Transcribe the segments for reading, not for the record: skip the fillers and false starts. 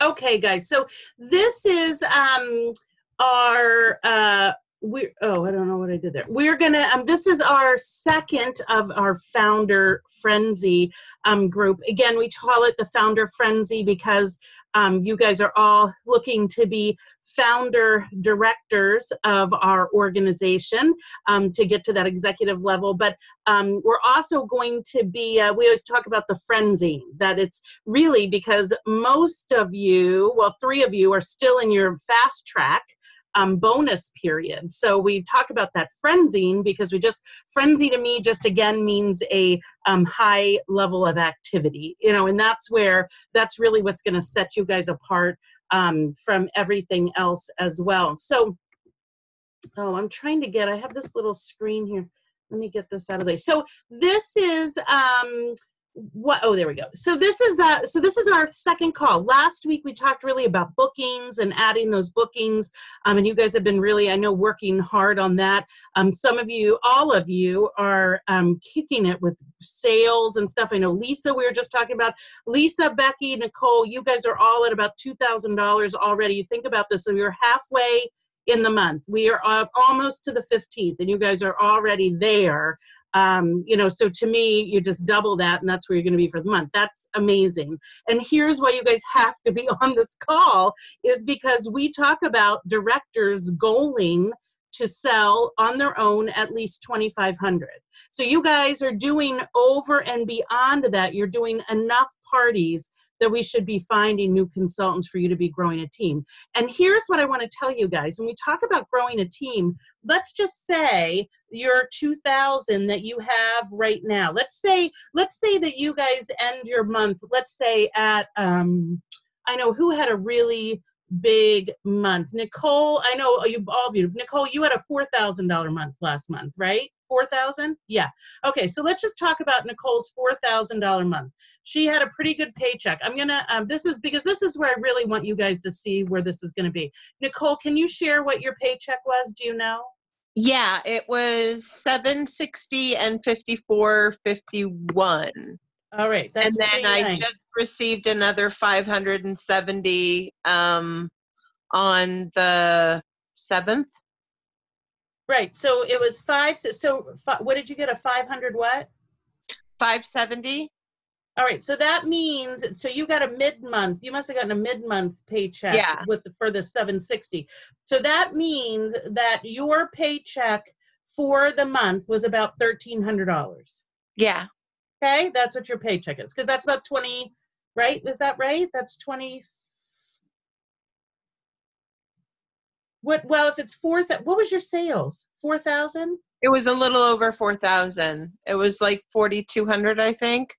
Okay, guys. So this is our I don't know what I did there. We're gonna this is our second of our Founder Frenzy group. Again, we call it the Founder Frenzy because you guys are all looking to be founder directors of our organization to get to that executive level. But we're also going to be, we always talk about the frenzy, that it's really because most of you, well, 3 of you are still in your fast track bonus period. So we talk about that frenzying because frenzy to me just again means a high level of activity, and that's really what's going to set you guys apart from everything else as well. So, I have this little screen here. Let me get this out of there. So this is, there we go. So this is our second call. Last week we talked really about bookings and adding those bookings, and you guys have been really, I know, working hard on that. Some of you, all of you, are kicking it with sales and stuff. I know Lisa, we were just talking about Lisa, Becky, Nicole. You guys are all at about $2,000 already. You think about this, so you're halfway in the month. We are almost to the 15th, and you guys are already there. So to me, you just double that, and that's where you're going to be for the month. That's amazing. And here's why you guys have to be on this call, is because we talk about directors goaling to sell on their own at least 2,500. So you guys are doing over and beyond that. You're doing enough parties that we should be finding new consultants for you to be growing a team. And here's what I want to tell you guys. When we talk about growing a team, let's just say your 2,000 that you have right now. Let's say that you guys end your month, let's say at, I know who had a really big month. Nicole, I know all of you. Nicole, you had a $4,000 month last month, right? 4,000? Yeah. Okay, so let's just talk about Nicole's $4,000 month. She had a pretty good paycheck. I'm gonna, this is where I really want you guys to see where this is gonna be. Nicole, can you share what your paycheck was? Do you know? Yeah, it was $760 and $54.51. All right, that's and then I nice. just received another $570 on the 7th. Right. So it was what did you get? A 500 what? 570. All right. So that means, so you got a mid-month. You must have gotten a mid-month paycheck for the 760. So that means that your paycheck for the month was about $1,300. Yeah. Okay. That's what your paycheck is. Because that's about 20, right? Is that right? That's 20. Well, if it's what was your sales? 4,000? It was a little over 4,000. It was like 4,200, I think.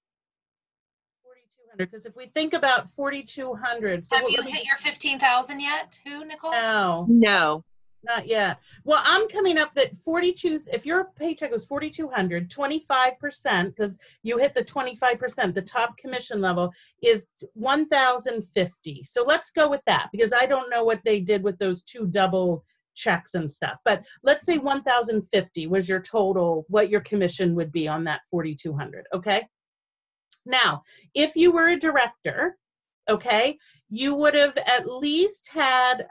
4,200. Because if we think about 4,200, have you hit your 15,000 yet? Who, Nicole? No, not yet. Well, I'm coming up that 42. If your paycheck was 4,200, 25%, because you hit the 25%, the top commission level is 1,050. So let's go with that, because I don't know what they did with those 2 double checks and stuff. But let's say 1,050 was your total, what your commission would be on that 4,200. Okay. Now, if you were a director, okay, you would have at least had,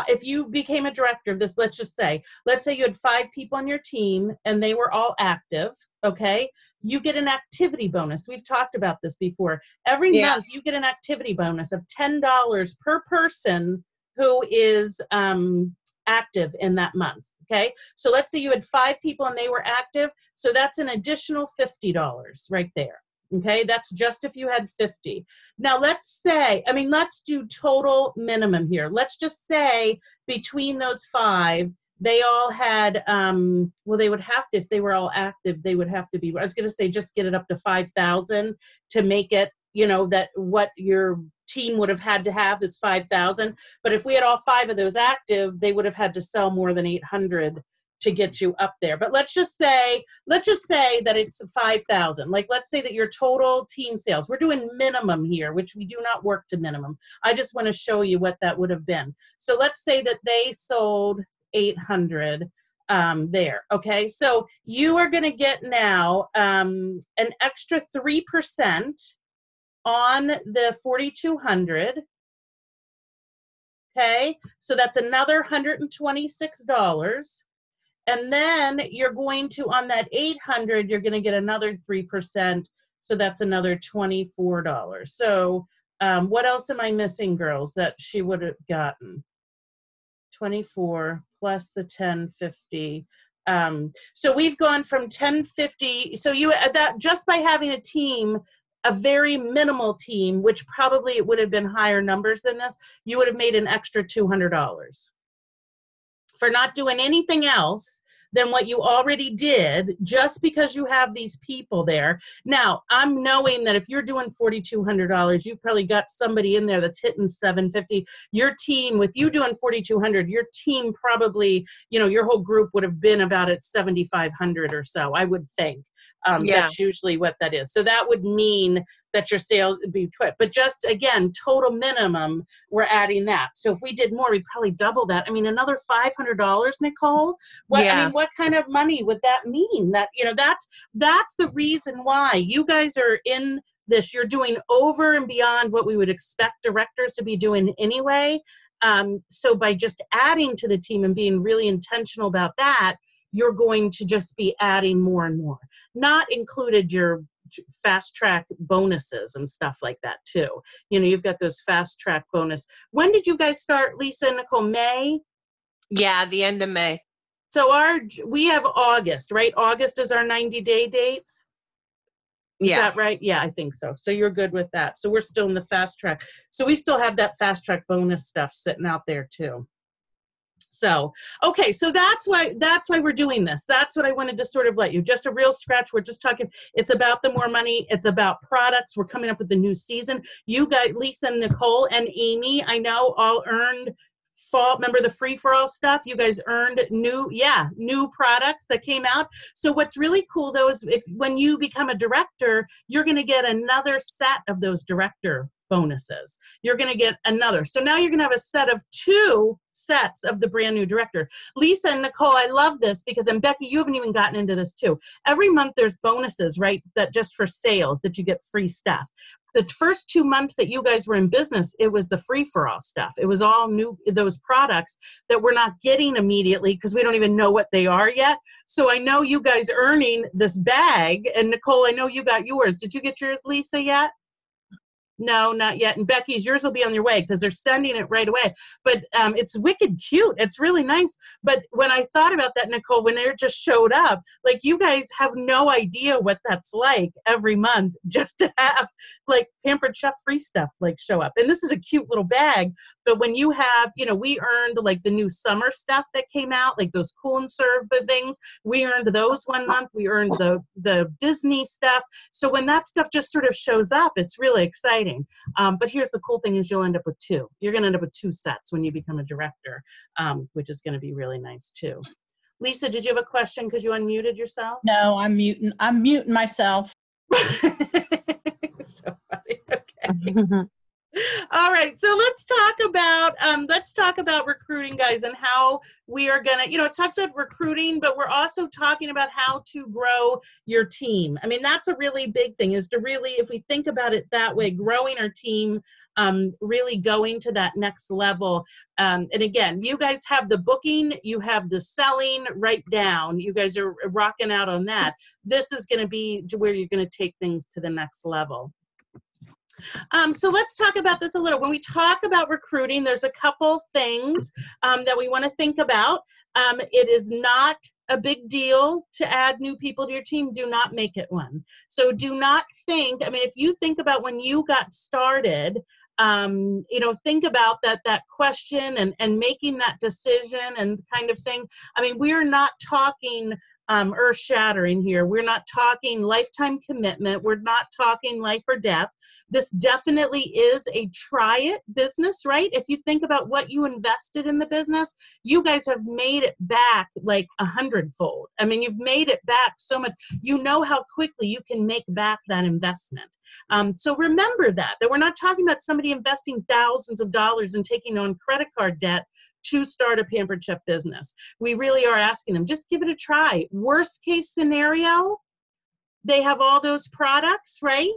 if you became a director of this, let's say you had 5 people on your team and they were all active, okay, you get an activity bonus. We've talked about this before. Every month you get an activity bonus of $10 per person who is active in that month, okay? So let's say you had 5 people and they were active, so that's an additional $50 right there. Okay, that's just if you had 50. Now let's do total minimum here. Let's just say between those 5, they all had, they would have to, if they were all active, they would have to be, I was gonna say just get it up to 5,000 to make it, that what your team would have had to have is 5,000. But if we had all 5 of those active, they would have had to sell more than 800 to get you up there. But let's just say that it's 5,000. Like, let's say that your total team sales, we're doing minimum here, which we do not work to minimum. I just want to show you what that would have been. So let's say that they sold 800 there. Okay. So you are going to get now an extra 3% on the 4,200. Okay, so that's another $126. And then you're going to, on that 800, you're going to get another 3%. So that's another $24. So what else am I missing, girls, that she would have gotten? 24 plus the 1050. So we've gone from 1050. So you, that just by having a team, a very minimal team, which probably it would have been higher numbers than this, you would have made an extra $200 for not doing anything else than what you already did, just because you have these people there. Now, I'm knowing that if you're doing $4,200, you've probably got somebody in there that's hitting $750. Your team, with you doing $4,200, your team probably, you know, your whole group would have been about at $7,500 or so, I would think. That's usually what that is. So that would mean that your sales would be, but just again, total minimum, we're adding that. So if we did more, we'd probably double that. I mean, another $500, Nicole. What, I mean, what kind of money would that mean? That, you know, that's the reason why you guys are in this. You're doing over and beyond what we would expect directors to be doing anyway. So by just adding to the team and being really intentional about that, you're going to just be adding more and more. Not included your fast track bonuses and stuff like that too. You know, you've got those fast track bonus. When did you guys start, Lisa and Nicole? May? Yeah, the end of May. So we have August, right? August is our 90-day dates. Is that right? Yeah, I think so. So you're good with that. So we're still in the fast track. So we still have that fast track bonus stuff sitting out there too. So, okay, so that's why we're doing this. That's what I wanted to sort of let you, just a real scratch. We're just talking, it's about the more money. It's about products. We're coming up with the new season. You guys, Lisa and Nicole and Amy, I know all earned fall, remember the free-for-all stuff? You guys earned new products that came out. So what's really cool though is when you become a director, you're going to get another set of those director bonuses. You're going to get another. So now you're going to have a set of 2 sets of the brand new director. Lisa and Nicole, I love this because, and Becky, you haven't even gotten into this too. Every month there's bonuses, right? That just for sales that you get free stuff. The first 2 months that you guys were in business, it was the free-for-all stuff. It was all new, those products that we're not getting immediately because we don't even know what they are yet. So I know you guys earning this bag, and Nicole, I know you got yours. Did you get yours, Lisa, yet? No, not yet. And Becky's, yours will be on your way because they're sending it right away. But it's wicked cute. It's really nice. But when I thought about that, Nicole, when it just showed up, like you guys have no idea what that's like every month just to have like Pampered Chef free stuff like show up. And this is a cute little bag. But when you have, you know, we earned like the new summer stuff that came out, like those Cool and Serve things. We earned those one month. We earned the Disney stuff. So when that stuff just sort of shows up, it's really exciting. But here's the cool thing is you'll end up with 2. You're going to end up with 2 sets when you become a director, which is going to be really nice too. Lisa, did you have a question because you unmuted yourself? No, I'm muting myself. So funny. Okay. All right, so let's talk about recruiting, guys, and how we are gonna, you know, it talks about recruiting, but we're also talking about how to grow your team. I mean, that's a really big thing, is to really, if we think about it that way, growing our team, really going to that next level. And again, you guys have the booking, you have the selling right down. You guys are rocking out on that. This is going to be where you're going to take things to the next level. So let's talk about this a little. When we talk about recruiting, there's a couple things that we want to think about. It is not a big deal to add new people to your team. Do not make it one. So do not think, I mean, if you think about when you got started, you know, think about that question and making that decision and kind of thing. I mean, we're not talking earth-shattering here. We're not talking lifetime commitment. We're not talking life or death. This definitely is a try-it business, right? If you think about what you invested in the business, you guys have made it back like 100-fold. I mean, you've made it back so much. You know how quickly you can make back that investment. So remember that we're not talking about somebody investing thousands of dollars and taking on credit card debt to start a Pampered Chef business. We really are asking them, just give it a try. Worst case scenario, they have all those products, right?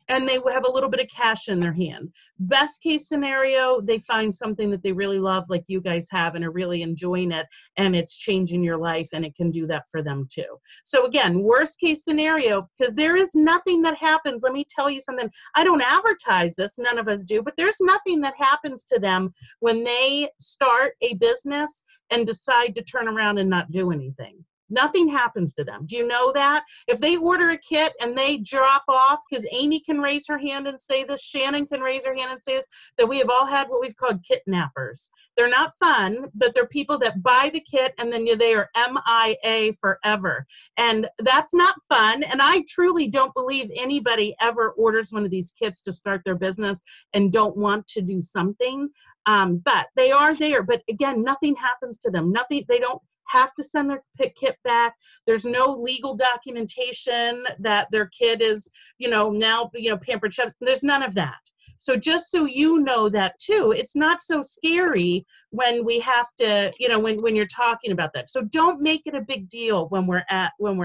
and they have a little bit of cash in their hand. Best case scenario, they find something that they really love, like you guys have, and are really enjoying it, and it's changing your life, and it can do that for them too. So again, worst case scenario, because there is nothing that happens. Let me tell you something. I don't advertise this, none of us do, but there's nothing that happens to them when they start a business and decide to turn around and not do anything. Nothing happens to them. Do you know that? If they order a kit and they drop off, because Amy can raise her hand and say this, Shannon can raise her hand and say this, that we have all had what we've called kidnappers. They're not fun, but they're people that buy the kit and then they are MIA forever. And that's not fun. And I truly don't believe anybody ever orders one of these kits to start their business and don't want to do something. But they are there. But again, nothing happens to them. Nothing. They don't have to send their kit back. There's no legal documentation that their kid is, now, Pampered Chef. There's none of that. So just so you know that too, it's not so scary when we have to, when you're talking about that. So don't make it a big deal when we're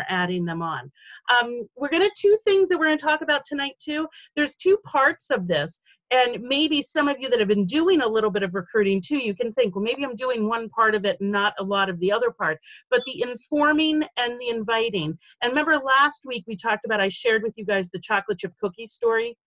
adding them on. We're two things that we're going to talk about tonight too. There's two parts of this. And maybe some of you that have been doing a little bit of recruiting too, you can think, well, maybe I'm doing one part of it and not a lot of the other part. But the informing and the inviting. And remember last week we talked about, I shared with you guys the chocolate chip cookie story,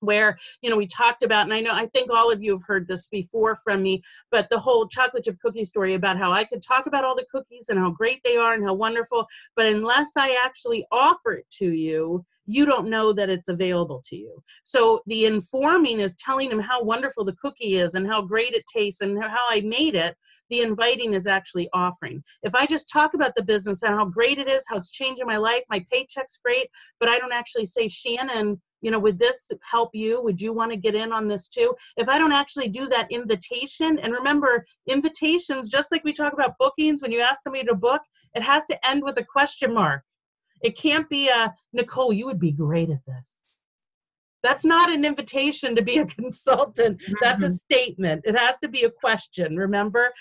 where, we talked about, and I think all of you have heard this before from me, but the whole chocolate chip cookie story about how I could talk about all the cookies and how great they are and how wonderful, but unless I actually offer it to you, you don't know that it's available to you. So the informing is telling them how wonderful the cookie is and how great it tastes and how I made it. The inviting is actually offering. If I just talk about the business and how great it is, how it's changing my life, my paycheck's great, but I don't actually say, Shannon, would this help you? Would you want to get in on this too? If I don't actually do that invitation, and remember, invitations, just like we talk about bookings, when you ask somebody to book, it has to end with a question mark. It can't be a, Nicole, you would be great at this. That's not an invitation to be a consultant. That's a statement. It has to be a question, remember?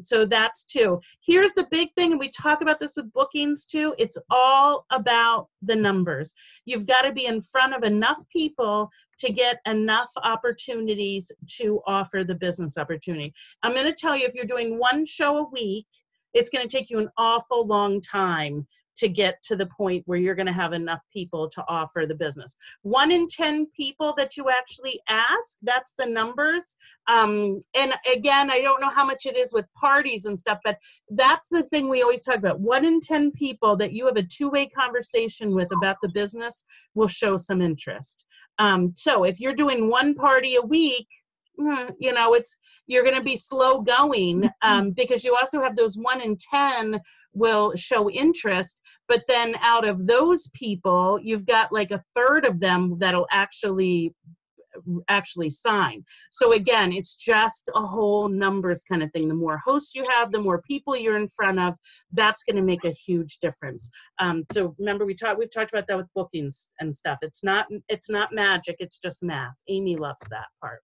So that's two. Here's the big thing, and we talk about this with bookings too. It's all about the numbers. You've got to be in front of enough people to get enough opportunities to offer the business opportunity. I'm going to tell you, if you're doing one show a week, it's going to take you an awful long time to get to the point where you're going to have enough people to offer the business. 1 in 10 people that you actually ask, that's the numbers. And again, I don't know how much it is with parties and stuff, but that's the thing we always talk about. 1 in 10 people that you have a two-way conversation with about the business will show some interest. So if you're doing one party a week, you're going to be slow going because you also have those 1 in 10 will show interest, but then out of those people, you've got like a third of them that'll actually sign. So again, it's just a whole numbers kind of thing. The more hosts you have, the more people you're in front of, that's going to make a huge difference. So remember, we've talked about that with bookings and stuff. It's not magic. It's just math. Amy loves that part.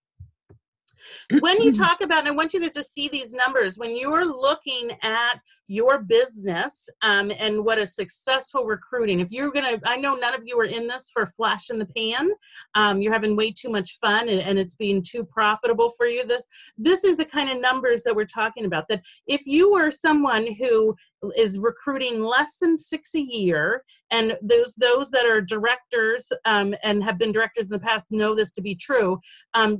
When you talk about, and I want you guys to see these numbers, when you're looking at your business and what a successful recruiting, if you're going to, I know none of you are in this for flash in the pan. You're having way too much fun and it's being too profitable for you. This is the kind of numbers that we're talking about, that if you are someone who is recruiting less than 6 a year, and those that are directors and have been directors in the past know this to be true,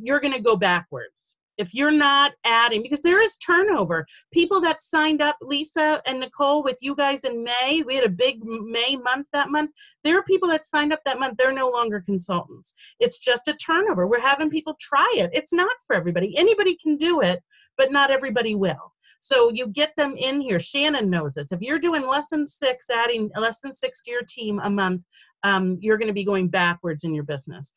you're going to go backwards. If you're not adding, because there is turnover. People that signed up, Lisa and Nicole, with you guys in May, we had a big May month that month. There are people that signed up that month. They're no longer consultants. It's just a turnover. We're having people try it. It's not for everybody. Anybody can do it, but not everybody will. So you get them in here. Shannon knows this. If you're doing less than 6, adding less than 6 to your team a month, you're going to be going backwards in your business.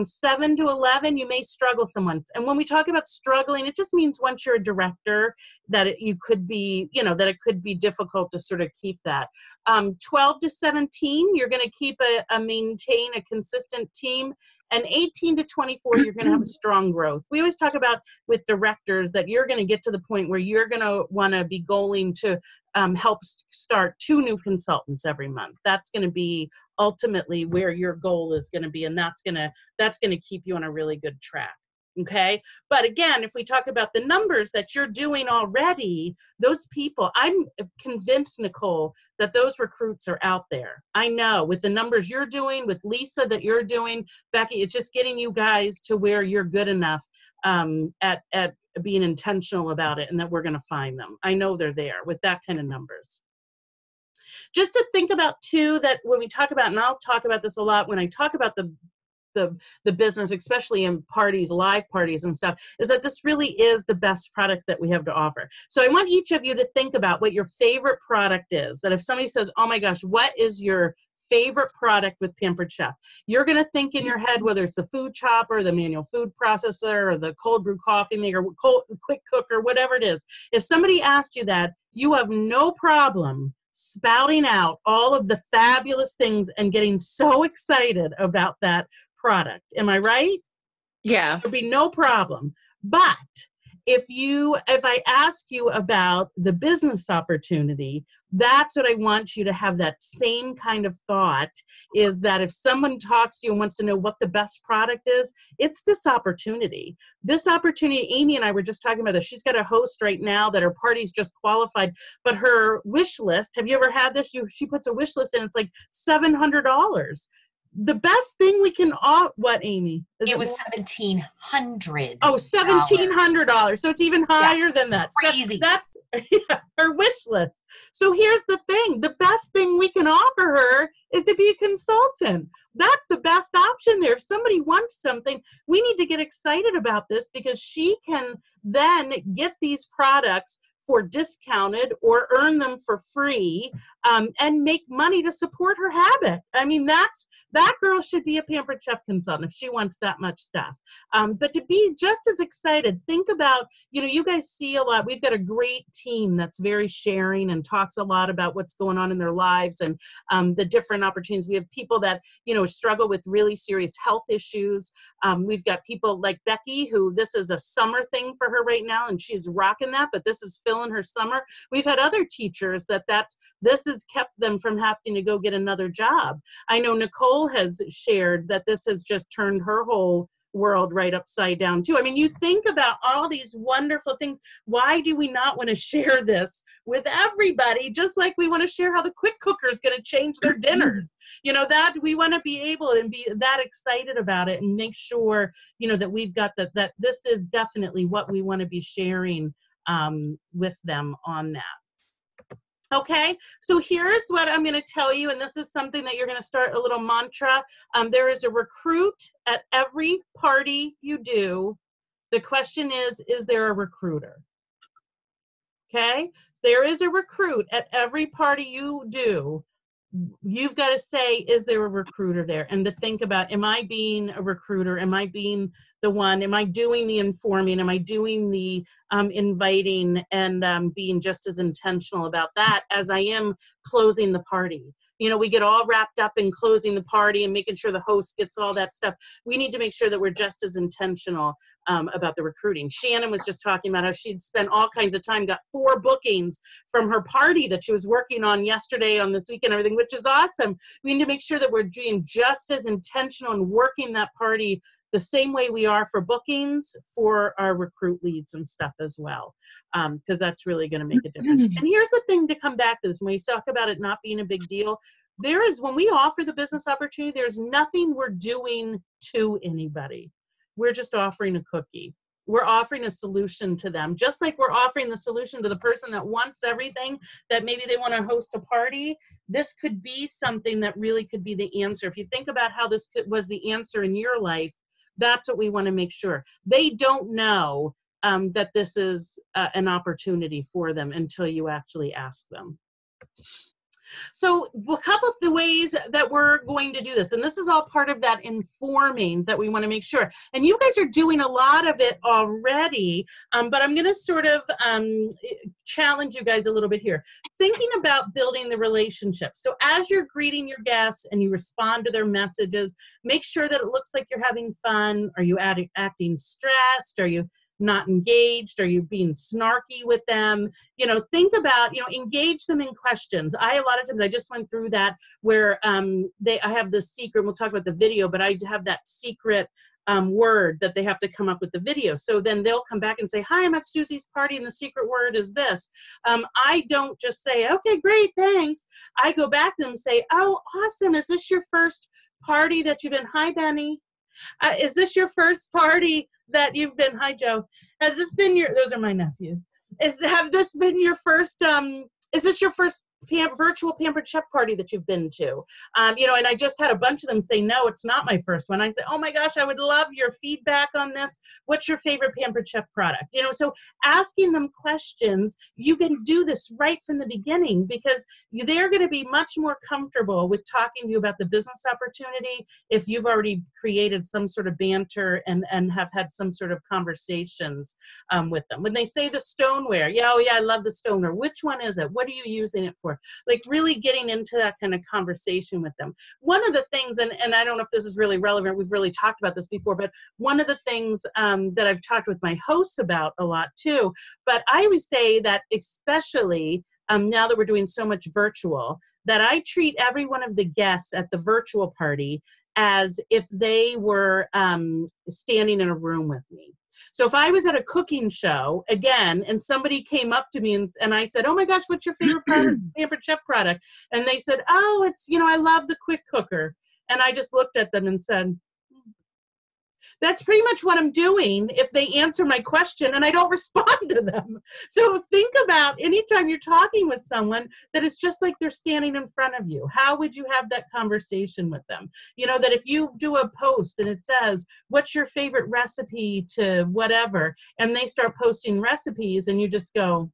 7 to 11, you may struggle someone. And when we talk about struggling, it just means once you're a director that you could be, that it could be difficult to sort of keep that. 12 to 17, you're going to keep maintain a consistent team. And 18 to 24, you're going to have a strong growth. We always talk about with directors that you're going to get to the point where you're going to want to be goaling to help start 2 new consultants every month. That's going to be ultimately where your goal is going to be, and that's going to keep you on a really good track. Okay. But again, if we talk about the numbers that you're doing already, those people, I'm convinced, Nicole, that those recruits are out there. I know with the numbers you're doing, with Lisa that you're doing, Becky, it's just getting you guys to where you're good enough at being intentional about it, and that we're going to find them. I know they're there with that kind of numbers. Just to think about too, that when we talk about, and I'll talk about this a lot when I talk about the business, especially in parties, live parties and stuff, is that this really is the best product that we have to offer. So I want each of you to think about what your favorite product is. That if somebody says, oh my gosh, what is your favorite product with Pampered Chef? You're going to think in your head, whether it's the food chopper, the manual food processor, or the cold brew coffee maker, quick cooker, whatever it is. If somebody asked you that, you have no problem spouting out all of the fabulous things and getting so excited about that product. Am I right? Yeah. There'll be no problem. But if I ask you about the business opportunity, that's what I want you to have, that same kind of thought, is that if someone talks to you and wants to know what the best product is, it's this opportunity. This opportunity, Amy and I were just talking about this. She's got a host right now that her party's just qualified, but her wish list, have you ever had this? She puts a wish list in, it's like $700. The best thing we can offer, what, Amy? It was $1,700. Oh, $1,700. So it's even higher than that. Crazy. So that's her wish list. So here's the thing. The best thing we can offer her is to be a consultant. That's the best option there. If somebody wants something, we need to get excited about this, because she can then get these products for discounted or earn them for free, and make money to support her habit. I mean, that girl should be a Pampered Chef consultant if she wants that much stuff. But to be just as excited, think about, you guys see a lot. We've got a great team that's very sharing and talks a lot about what's going on in their lives and the different opportunities. We have people that, struggle with really serious health issues. We've got people like Becky, who this is a summer thing for her right now, and she's rocking that, but this is filling her summer. We've had other teachers this has kept them from having to go get another job. I know Nicole has shared that this has just turned her whole world right upside down too. I mean, you think about all these wonderful things. Why do we not want to share this with everybody? Just like we want to share how the quick cooker is going to change their dinners. That we want to be able and be that excited about it, and make sure, that we've got that this is definitely what we want to be sharing with them on that. Okay, so here's what I'm going to tell you, and this is something that you're going to start a little mantra. There is a recruit at every party you do. The question is there a recruiter? Okay, there is a recruit at every party you do. You've got to say, is there a recruiter there? And to think about, am I being a recruiter? Am I being the one? Am I doing the informing? Am I doing the inviting and being just as intentional about that as I am closing the party? We get all wrapped up in closing the party and making sure the host gets all that stuff. We need to make sure that we're just as intentional about the recruiting. Shannon was just talking about how she'd spent all kinds of time, got 4 bookings from her party that she was working on yesterday, on this weekend, everything, which is awesome. We need to make sure that we're being just as intentional and working that party the same way we are for bookings for our recruit leads and stuff as well, because that's really going to make a difference. And here's the thing to come back to this, when we talk about it not being a big deal, when we offer the business opportunity, there's nothing we're doing to anybody. We're just offering a cookie. We're offering a solution to them, just like we're offering the solution to the person that wants everything, that maybe they want to host a party. This could be something that really could be the answer. If you think about how this was the answer in your life, that's what we want to make sure. They don't know that this is an opportunity for them until you actually ask them. So a couple of the ways that we're going to do this, and this is all part of that informing that we want to make sure. And you guys are doing a lot of it already, but I'm going to sort of challenge you guys a little bit here. Thinking about building the relationship. So as you're greeting your guests and you respond to their messages, make sure that it looks like you're having fun. Are you acting stressed? Are you not engaged? Are you being snarky with them? You know, think about, you know, engage them in questions. A lot of times I just went through that where I have this secret, we'll talk about the video, but I have that secret word that they have to come up with the video. So then they'll come back and say, hi, I'm at Susie's party and the secret word is this. I don't just say, okay, great, thanks. I go back to them and say, oh, awesome. Is this your first party that you've been? Hi, Benny. Is this your first party that you've been? Hi, Joe. Has this been your, those are my nephews. Have this been your first, is this your first virtual Pampered Chef party that you've been to? You know, and I just had a bunch of them say, no, it's not my first one. I said, oh my gosh, I would love your feedback on this. What's your favorite Pampered Chef product? You know, so asking them questions, you can do this right from the beginning because they're going to be much more comfortable with talking to you about the business opportunity if you've already created some sort of banter and have had some sort of conversations with them. When they say the stoneware, yeah, oh yeah, I love the stoneware. Which one is it? What are you using it for? Like really getting into that kind of conversation with them. One of the things, and I don't know if this is really relevant, we've really talked about this before, but one of the things that I've talked with my hosts about a lot too, but I always say that especially now that we're doing so much virtual, that I treat every one of the guests at the virtual party as if they were standing in a room with me. So if I was at a cooking show, again, and somebody came up to me and I said, oh my gosh, what's your favorite Pampered Chef product? And they said, oh, it's, you know, I love the quick cooker. And I just looked at them and said, that's pretty much what I'm doing if they answer my question and I don't respond to them. So think about anytime you're talking with someone that it's just like they're standing in front of you. How would you have that conversation with them? You know, that if you do a post and it says, what's your favorite recipe to whatever, and they start posting recipes and you just go,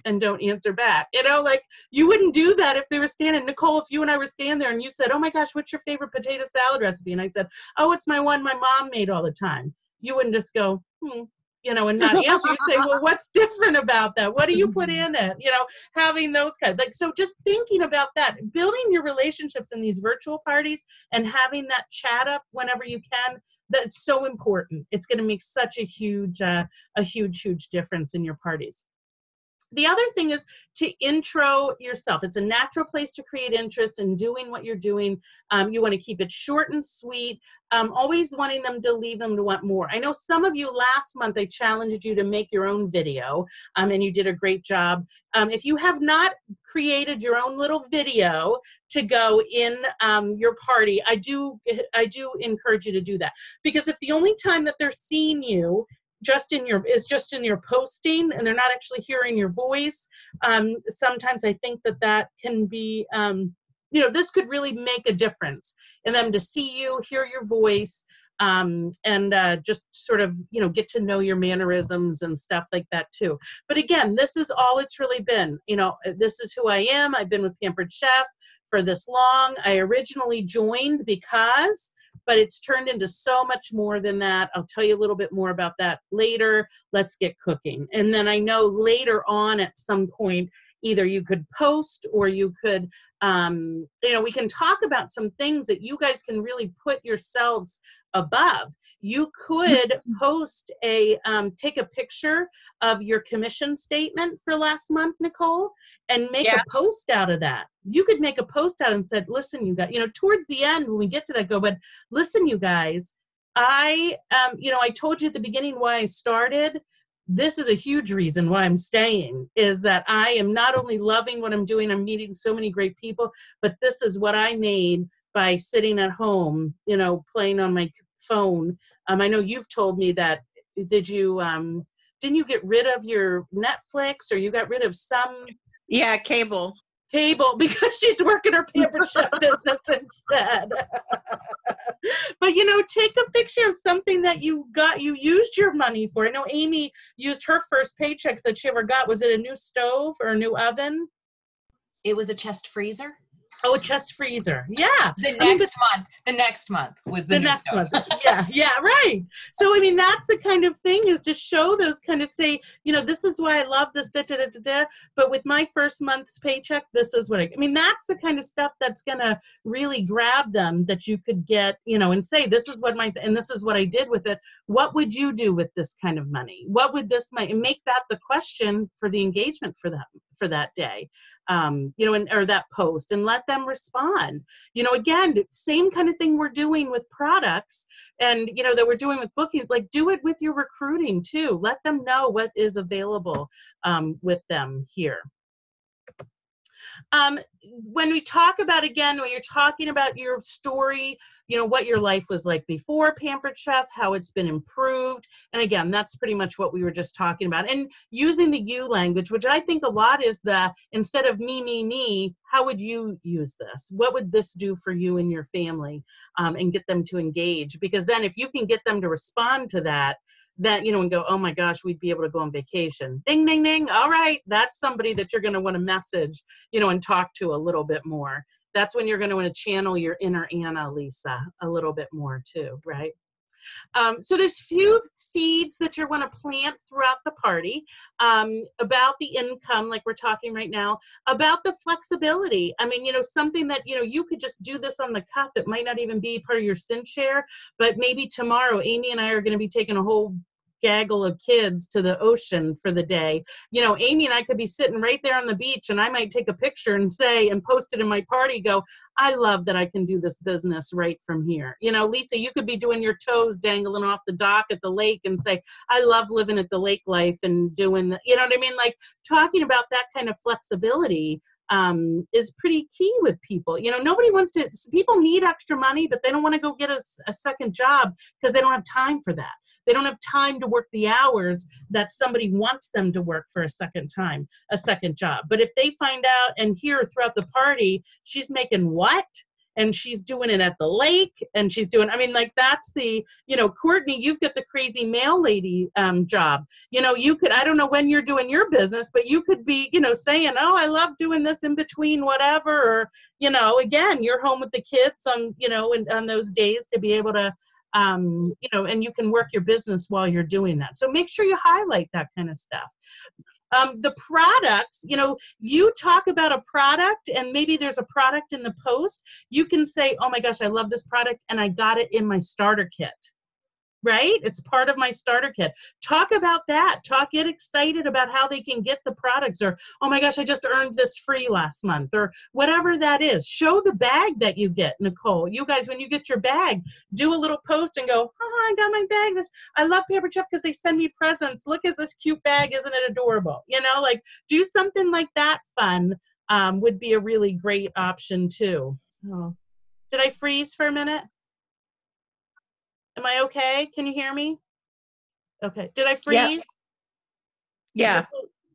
and don't answer back. You know, like you wouldn't do that if they were standing. Nicole, if you and I were standing there and you said, oh my gosh, what's your favorite potato salad recipe? And I said, oh, it's my one my mom made all the time. You wouldn't just go, you know, and not answer. You'd say, well, what's different about that? What do you put in it? You know, having those kinds, like, so just thinking about that, building your relationships in these virtual parties and having that chat up whenever you can, that's so important. It's going to make such a huge difference in your parties. The other thing is to intro yourself. It's a natural place to create interest in doing what you're doing. You want to keep it short and sweet, always wanting them to leave them to want more. I know some of you last month, I challenged you to make your own video, and you did a great job. If you have not created your own little video to go in your party, I do encourage you to do that. Because if the only time that they're seeing you just in your posting and they're not actually hearing your voice, sometimes I think that can be, you know, this could really make a difference in them to see you, hear your voice, and just sort of, you know, get to know your mannerisms and stuff like that too. But again, this is all it's really been. You know, this is who I am. I've been with Pampered Chef for this long. I originally joined but it's turned into so much more than that. I'll tell you a little bit more about that later. Let's get cooking. And then I know later on at some point, either you could post or you could, you know, we can talk about some things that you guys can really put yourselves above. You could post take a picture of your commission statement for last month, Nicole, and make a post out of that. You could make a post out and said, listen, you guys, you know, towards the end when we get to that, go, but listen, you guys, you know, I told you at the beginning why I started. This is a huge reason why I'm staying, is that I am not only loving what I'm doing, I'm meeting so many great people, but this is what I made by sitting at home, you know, playing on my phone. I know you've told me that, didn't you get rid of your Netflix, or you got rid of some? Yeah, cable, because she's working her Pampered Chef business instead. But, you know, take a picture of something that you used your money for. I know Amy used her first paycheck that she ever got. Was it a new stove or a new oven? It was a chest freezer. Oh, a chest freezer. Yeah. The next month was the new next stuff. month. Yeah, right. So, I mean, that's the kind of thing, is to show those kind of, say, you know, this is why I love this, but with my first month's paycheck, this is what I mean, that's the kind of stuff that's going to really grab them, that you could get, you know, and say, this is what and this is what I did with it. What would you do with this kind of money? What would this, and make that the question for the engagement for that day. You know, or that post, and let them respond. You know, again, same kind of thing we're doing with products, and, you know, that we're doing with bookings. Like, do it with your recruiting too. Let them know what is available with them here. When we talk about, again, when you're talking about your story, you know, what your life was like before Pampered Chef, how it's been improved. And again, that's pretty much what we were just talking about. And using the you language, which I think a lot is the, instead of me, how would you use this? What would this do for you and your family? And get them to engage. Because then if you can get them to respond to that, you know, and go, oh my gosh, we'd be able to go on vacation. Ding, ding, ding. All right. That's somebody that you're going to want to message, you know, and talk to a little bit more. That's when you're going to want to channel your inner Anna, Lisa, a little bit more too, right? So there's few seeds that you're going to plant throughout the party, about the income, like we're talking right now, about the flexibility. I mean, you know, something that, you know, you could just do this on the cuff. It might not even be part of your cinch share, but maybe tomorrow, Amy and I are going to be taking a whole gaggle of kids to the ocean for the day. You know, Amy and I could be sitting right there on the beach, and I might take a picture and say, and post it in my party, go, I love that I can do this business right from here. You know, Lisa, you could be doing your toes dangling off the dock at the lake and say, I love living at the lake life and doing the, you know what I mean? Like, talking about that kind of flexibility is pretty key with people. You know, nobody wants to, people need extra money, but they don't want to go get a second job because they don't have time for that. They don't have time to work the hours that somebody wants them to work for a second job. But if they find out and hear throughout the party, she's making what? And she's doing it at the lake, and she's doing, I mean, like, that's the, you know, Courtney, you've got the crazy mail lady job. You know, you could, I don't know when you're doing your business, but you could be, you know, saying, oh, I love doing this in between whatever, or, you know, again, you're home with the kids on, you know, and on those days to be able to, you know, and you can work your business while you're doing that. So make sure you highlight that kind of stuff. The products, you know, you talk about a product, and maybe there's a product in the post. You can say, oh my gosh, I love this product, and I got it in my starter kit. Right? It's part of my starter kit. Talk about that. Get excited about how they can get the products, or, oh my gosh, I just earned this free last month, or whatever that is. Show the bag that you get, Nicole. You guys, when you get your bag, do a little post and go, oh, I got my bag. I love Pampered Chef because they send me presents. Look at this cute bag. Isn't it adorable? You know, like, do something like that fun would be a really great option too. Oh. Did I freeze for a minute? Am I okay? Can you hear me? Okay. Did I freeze? Yeah.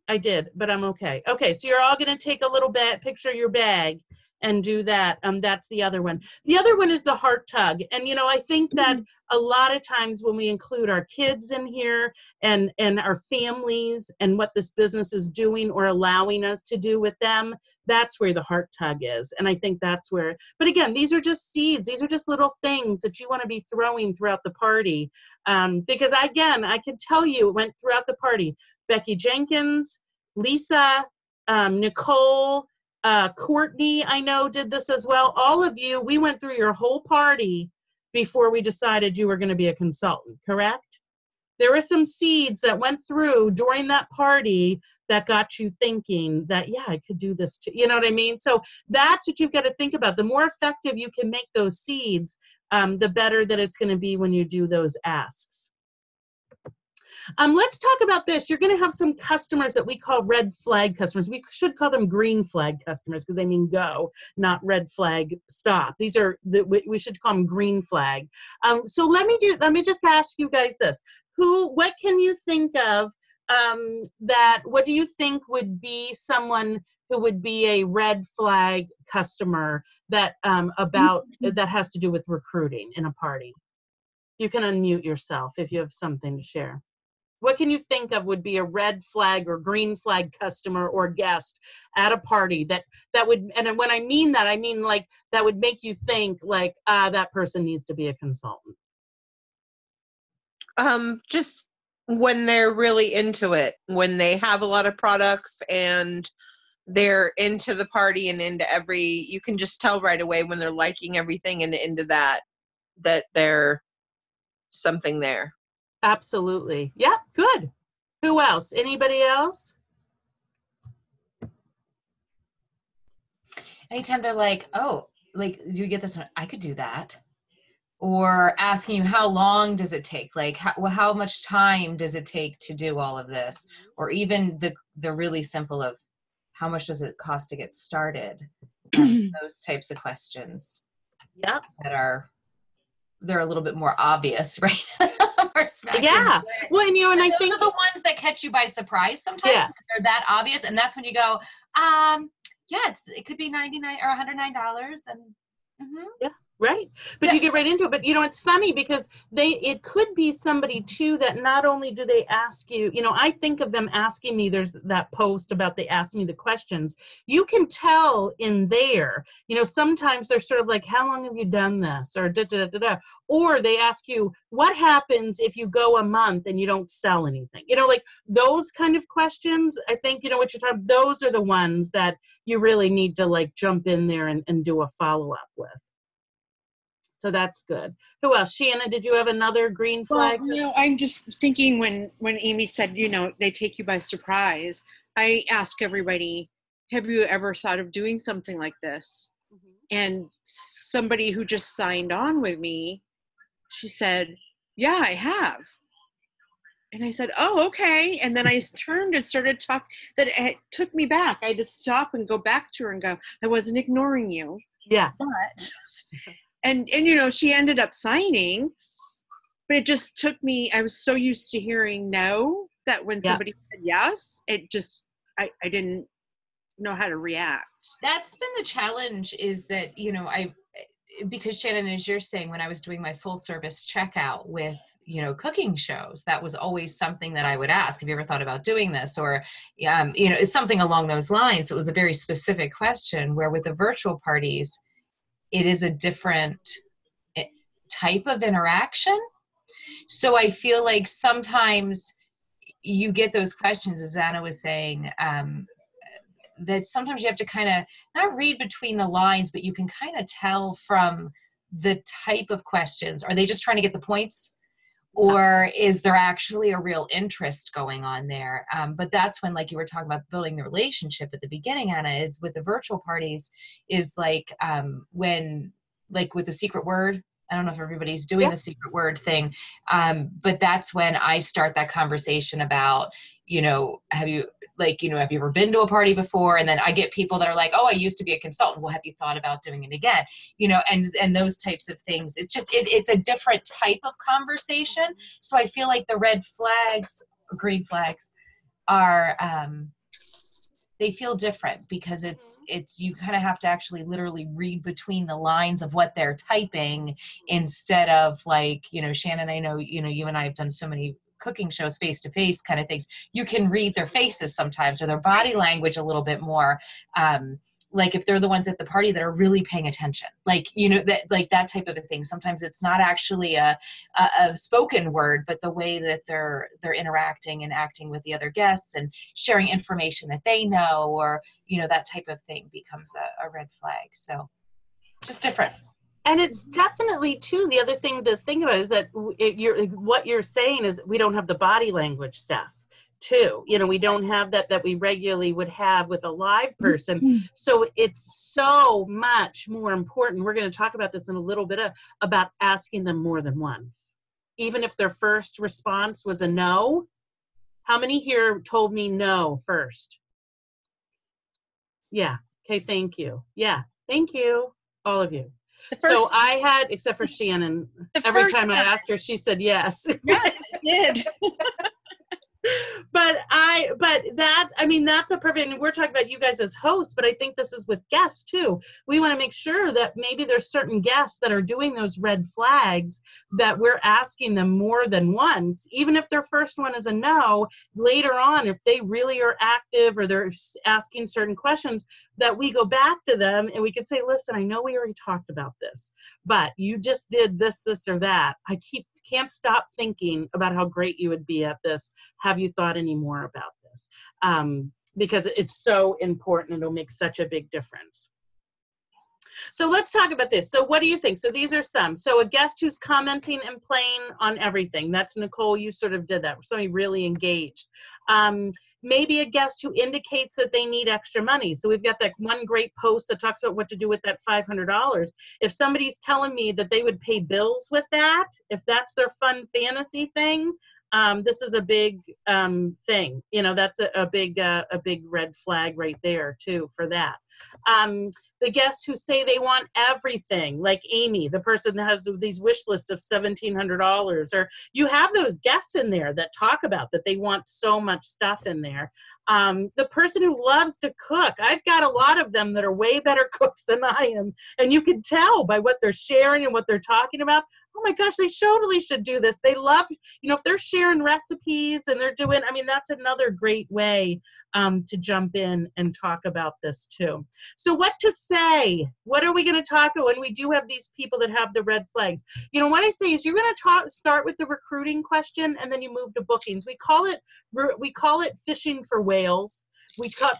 I did, but I'm okay. Okay, so you're all going to take a little bit, picture your bag, and do that. That's the other one. The other one is the heart tug. And, you know, I think that a lot of times when we include our kids in here, and our families, and what this business is doing or allowing us to do with them, that's where the heart tug is. And I think that's where, but again, these are just seeds. These are just little things that you want to be throwing throughout the party. Because again, I can tell you, it went throughout the party. Becky Jenkins, Lisa, Nicole, Courtney, I know, did this as well. All of you, we went through your whole party before we decided you were going to be a consultant, correct? There were some seeds that went through during that party that got you thinking that, yeah, I could do this too. You know what I mean? So that's what you've got to think about. The more effective you can make those seeds, the better that it's going to be when you do those asks. Let's talk about this. You're going to have some customers that we call red flag customers. We should call them green flag customers because they mean go, not red flag stop. These are we should call them green flag. So let me just ask you guys this: what can you think of what do you think would be someone who would be a red flag customer that that has to do with recruiting in a party? You can unmute yourself if you have something to share. What can you think of would be a red flag or green flag customer or guest at a party that would, and when I mean that, I mean like that would make you think like, that person needs to be a consultant? Just when they're really into it, when they have a lot of products and they're into the party and into you can just tell right away when they're liking everything and into that they're something there. Absolutely. Yeah, good. Who else? Anybody else? Anytime they're like, oh, like, do you get this one? I could do that. Or asking you, how long does it take? Like, how much time does it take to do all of this? Or even the really simple of, how much does it cost to get started? Those types of questions. Yep. They're a little bit more obvious, right? Yeah. Well, and and I those think are the ones that catch you by surprise sometimes. Yes. They're that obvious, and that's when you go, yeah, it could be $99 or $109, and yeah. Right. But you get right into it. But, it's funny because it could be somebody too that not only do they ask you, I think of them asking me, there's that post about they ask me the questions. You can tell in there, sometimes they're sort of like, how long have you done this? Or Or they ask you, what happens if you go a month and you don't sell anything? Like those kind of questions, I think, what you're talking, those are the ones that you really need to like jump in there and do a follow-up with. So that's good. Who else? Shannon, did you have another green flag? Well, no, I'm just thinking when Amy said, they take you by surprise, I ask everybody, have you ever thought of doing something like this? Mm-hmm. And somebody who just signed on with me, she said, yeah, I have. And I said, oh, okay. And then I turned and started talking. That it took me back. I had to stop and go back to her and go, I wasn't ignoring you. Yeah. But... And she ended up signing, but it just took me, I was so used to hearing no, that when somebody said yes, it just, I didn't know how to react. That's been the challenge, is that, because Shannon, as you're saying, when I was doing my full service checkout with, cooking shows, that was always something that I would ask, have you ever thought about doing this? Or, it's something along those lines. It was a very specific question, where with the virtual parties, it is a different type of interaction. So I feel like sometimes you get those questions, as Anna was saying, that sometimes you have to kind of not read between the lines, but you can kind of tell from the type of questions. Are they just trying to get the points? Or is there actually a real interest going on there? But that's when, like you were talking about building the relationship at the beginning, Anna, is with the virtual parties, is like when, like with the secret word, I don't know if everybody's doing the secret word thing, but that's when I start that conversation about, have you ever been to a party before? And then I get people that are like, oh, I used to be a consultant. Well, have you thought about doing it again? And those types of things. It's just, it's a different type of conversation. So I feel like the red flags, green flags are, they feel different, because it's you kind of have to actually literally read between the lines of what they're typing, instead of like, Shannon, I know, you and I have done so many cooking shows, face-to-face kind of things. You can read their faces sometimes, or their body language a little bit more. Like if they're the ones at the party that are really paying attention, like, that type of a thing. Sometimes it's not actually a spoken word, but the way that they're interacting and acting with the other guests and sharing information that they know, or, that type of thing becomes a red flag. So just different. And it's definitely too, the other thing to think about is that what you're saying is we don't have the body language stuff too. We don't have that we regularly would have with a live person. So it's so much more important. We're going to talk about this in a little bit about asking them more than once. Even if their first response was a no. How many here told me no first? Yeah. Okay. Thank you. Yeah. Thank you. All of you. So I had, except for Shannon, every time I asked her, she said yes. Yes, I did. But but that, I mean, that's a perfect, and we're talking about you guys as hosts, but I think this is with guests too. We want to make sure that maybe there's certain guests that are doing those red flags that we're asking them more than once, even if their first one is a no, later on, if they really are active or they're asking certain questions, that we go back to them and we could say, listen, I know we already talked about this, but you just did this, this, or that. I can't stop thinking about how great you would be at this. Have you thought any more about this? Because it's so important. It'll make such a big difference. So let's talk about this. So what do you think? So these are some. So a guest who's commenting and playing on everything. That's Nicole, you sort of did that. Somebody really engaged. Maybe a guest who indicates that they need extra money. So we've got that one great post that talks about what to do with that $500. If somebody's telling me that they would pay bills with that, if that's their fun fantasy thing, this is a big thing. You know, that's a big red flag right there too for that. The guests who say they want everything, like Amy, the person that has these wish lists of $1,700, or you have those guests in there that talk about that they want so much stuff in there. The person who loves to cook, I've got a lot of them that are way better cooks than I am, and you can tell by what they're sharing and what they're talking about. Oh my gosh, they totally should do this. They love, you know, if they're sharing recipes and they're doing, I mean, that's another great way to jump in and talk about this too. So what to say? What are we going to talk about when we do have these people that have the red flags? You know, what I say is you're going to start with the recruiting question and then you move to bookings. We call it fishing for whales.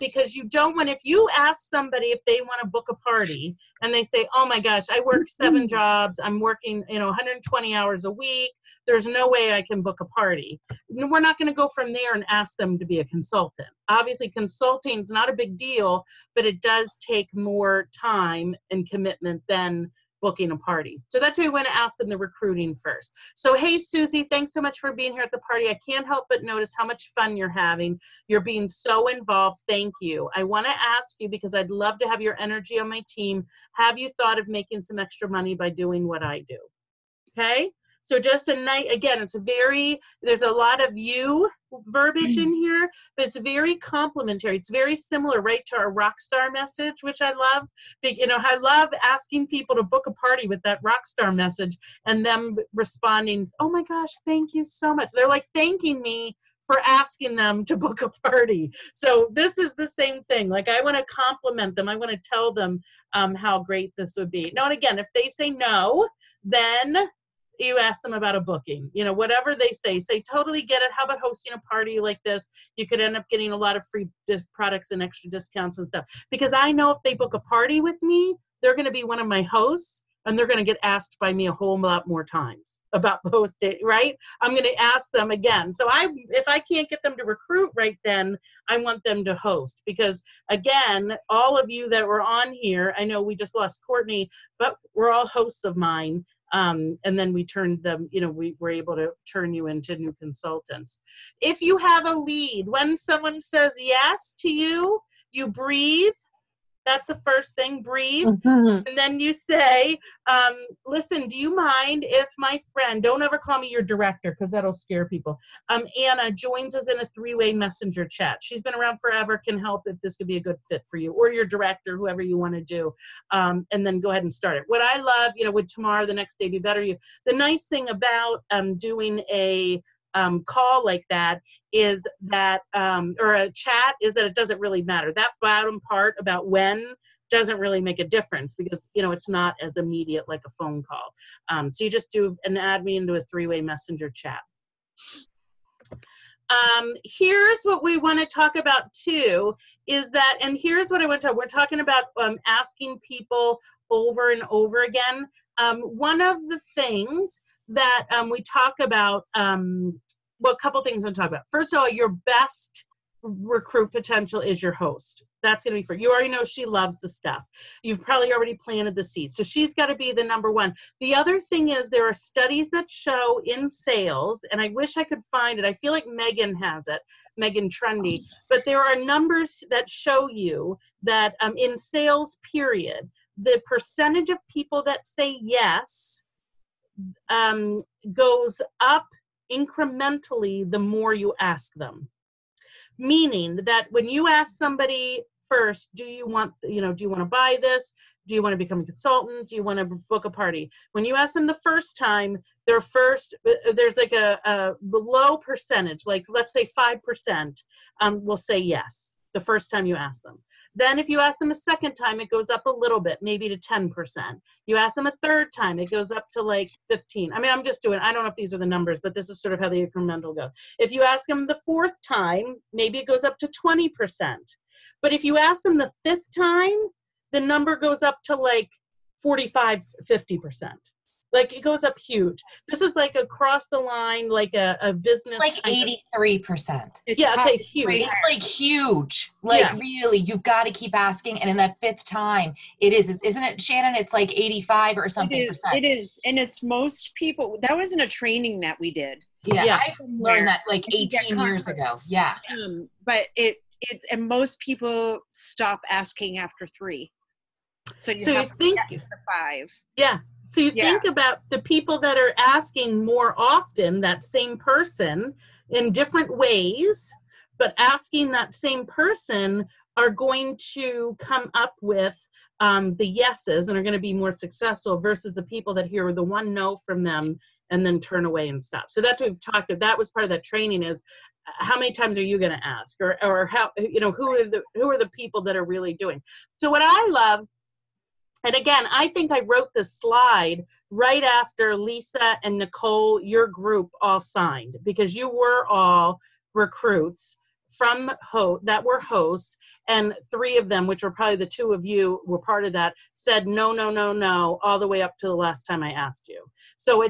Because you don't want, if you ask somebody if they want to book a party and they say, oh my gosh, I work 7 jobs, I'm working, 120 hours a week, there's no way I can book a party. We're not going to go from there and ask them to be a consultant. Obviously, consulting is not a big deal, but it does take more time and commitment than booking a party. So that's why we want to ask them the recruiting first. So, hey, Susie, thanks so much for being here at the party. I can't help but notice how much fun you're having. You're being so involved. Thank you. I want to ask you, because I'd love to have your energy on my team. Have you thought of making some extra money by doing what I do? Okay. So just a night, again, there's a lot of you verbiage in here, but it's very complimentary. It's very similar, right, to our rock star message, which I love. I love asking people to book a party with that rock star message and them responding, oh my gosh, thank you so much. They're like thanking me for asking them to book a party. So this is the same thing. Like, I want to compliment them. I want to tell them how great this would be. Now, and again, if they say no, then you ask them about a booking, whatever they say, totally get it. How about hosting a party like this? You could end up getting a lot of free products and extra discounts and stuff. Because I know if they book a party with me, they're going to be one of my hosts and they're going to get asked by me a whole lot more times about hosting, right? I'm going to ask them again. So if I can't get them to recruit right then, I want them to host. Because again, all of you that were on here, I know we just lost Courtney, but we're all hosts of mine. And then we turned them, we were able to turn you into new consultants. If you have a lead, when someone says yes to you, you breathe. That's the first thing, breathe. Mm-hmm. And then you say, listen, do you mind if my friend, don't ever call me your director because that'll scare people. Anna joins us in a 3-way messenger chat. She's been around forever, can help if this could be a good fit for you, or your director, whoever you want to do. And then go ahead and start it. What I love, would tomorrow, the next day be better? The nice thing about doing a call like that is that, or a chat, is that it doesn't really matter. That bottom part about when doesn't really make a difference because, it's not as immediate like a phone call. So you just do add me into a 3-way messenger chat. Here's what we want to talk about too, is that, and here's what I want to talk, we're talking about asking people over and over again. One of the things that we talk about, a couple things I'm talking about. First of all, your best recruit potential is your host. That's going to be for you. Already know she loves the stuff. You've probably already planted the seed. So she's got to be the number one. The other thing is there are studies that show in sales, and I wish I could find it. I feel like Megan has it, Megan Trundy, but there are numbers that show you that in sales period, the percentage of people that say yes goes up incrementally the more you ask them. Meaning that when you ask somebody first, do you want to buy this? Do you want to become a consultant? Do you want to book a party? When you ask them the first time, there's like a low percentage, like let's say 5%, will say yes the first time you ask them. Then if you ask them a second time, it goes up a little bit, maybe to 10%. You ask them a third time, it goes up to like 15. I mean, I don't know if these are the numbers, but this is sort of how the incremental goes. If you ask them the fourth time, maybe it goes up to 20%. But if you ask them the fifth time, the number goes up to like 45, 50%. Like it goes up huge. This is like across the line, like a business. Like 83%. Yeah, okay, huge. It's like huge. Like really, you've got to keep asking. And in that fifth time, isn't it, Shannon? It's like 85 or something percent. It is. And it's most people. That wasn't a training that we did. Yeah. I learned that like 18 years ago. Yeah. But and most people stop asking after 3. So you have to get to 5. Yeah. So you think about the people that are asking more often, that same person in different ways, but asking that same person are going to come up with the yeses and are going to be more successful versus the people that hear the one no from them and then turn away and stop. So that's what we've talked about. That was part of that training, is how many times are you going to ask, or how, who are the people that are really doing. So what I love, and again, I think I wrote this slide right after Lisa and Nicole, your group, all signed, because you were all recruits from that were hosts, and 3 of them, which were probably the 2 of you, were part of that, said no, no, no, no, all the way up to the last time I asked you. So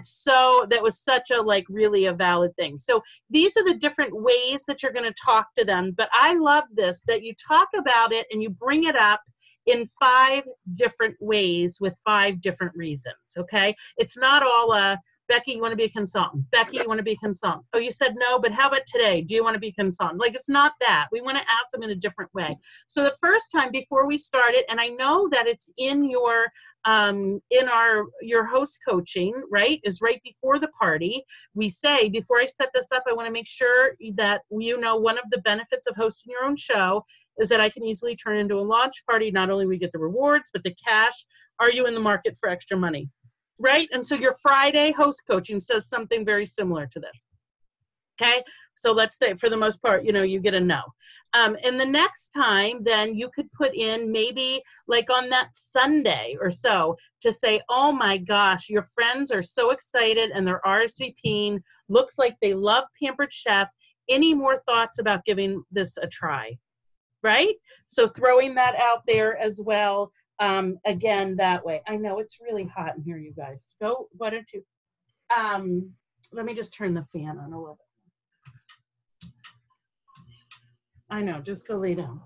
that was such a really a valid thing. So these are the different ways that you're going to talk to them. But I love this, that you talk about it and you bring it up in 5 different ways with 5 different reasons, okay? It's not all Becky, you want to be a consultant? Becky, you want to be a consultant? Oh, you said no, but how about today? Do you want to be a consultant? Like, it's not that. We want to ask them in a different way. So the first time before we started, and I know that it's in your host coaching, right, is right before the party. We say, before I set this up, I want to make sure that one of the benefits of hosting your own show is that I can easily turn into a launch party. Not only we get the rewards, but the cash. Are you in the market for extra money? Right? And so your Friday host coaching says something very similar to this. Okay? So let's say for the most part, you get a no. And the next time, then you could put in maybe like on that Sunday or so to say, oh my gosh, your friends are so excited and they're RSVPing. Looks like they love Pampered Chef. Any more thoughts about giving this a try? Right? So throwing that out there as well. Again, that way. I know it's really hot in here, you guys. Go, why don't you, let me just turn the fan on a little bit. I know, just go lay down.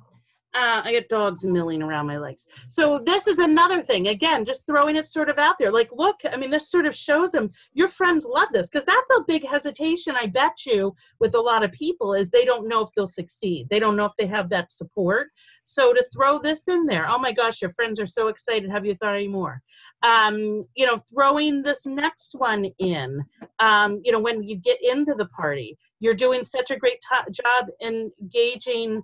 I get dogs milling around my legs. So this is another thing. Again, just throwing it sort of out there. Like, look, I mean, this sort of shows them your friends love this, because that's a big hesitation, I bet you, with a lot of people, is they don't know if they'll succeed. They don't know if they have that support. So to throw this in there, oh my gosh, your friends are so excited. Have you thought any more? Throwing this next one in, when you get into the party, you're doing such a great job engaging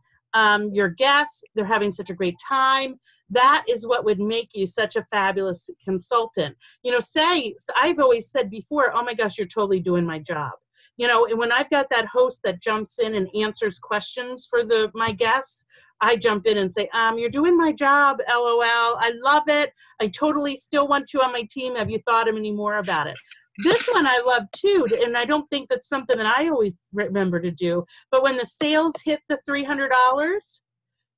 your guests. They're having such a great time. That is what would make you such a fabulous consultant. I've always said before, oh my gosh, you're totally doing my job. And when I've got that host that jumps in and answers questions for my guests, I jump in and say, you're doing my job, LOL. I love it. I totally still want you on my team. Have you thought of any more about it? This one I love too, and I don't think that's something that I always remember to do, but when the sales hit the $300,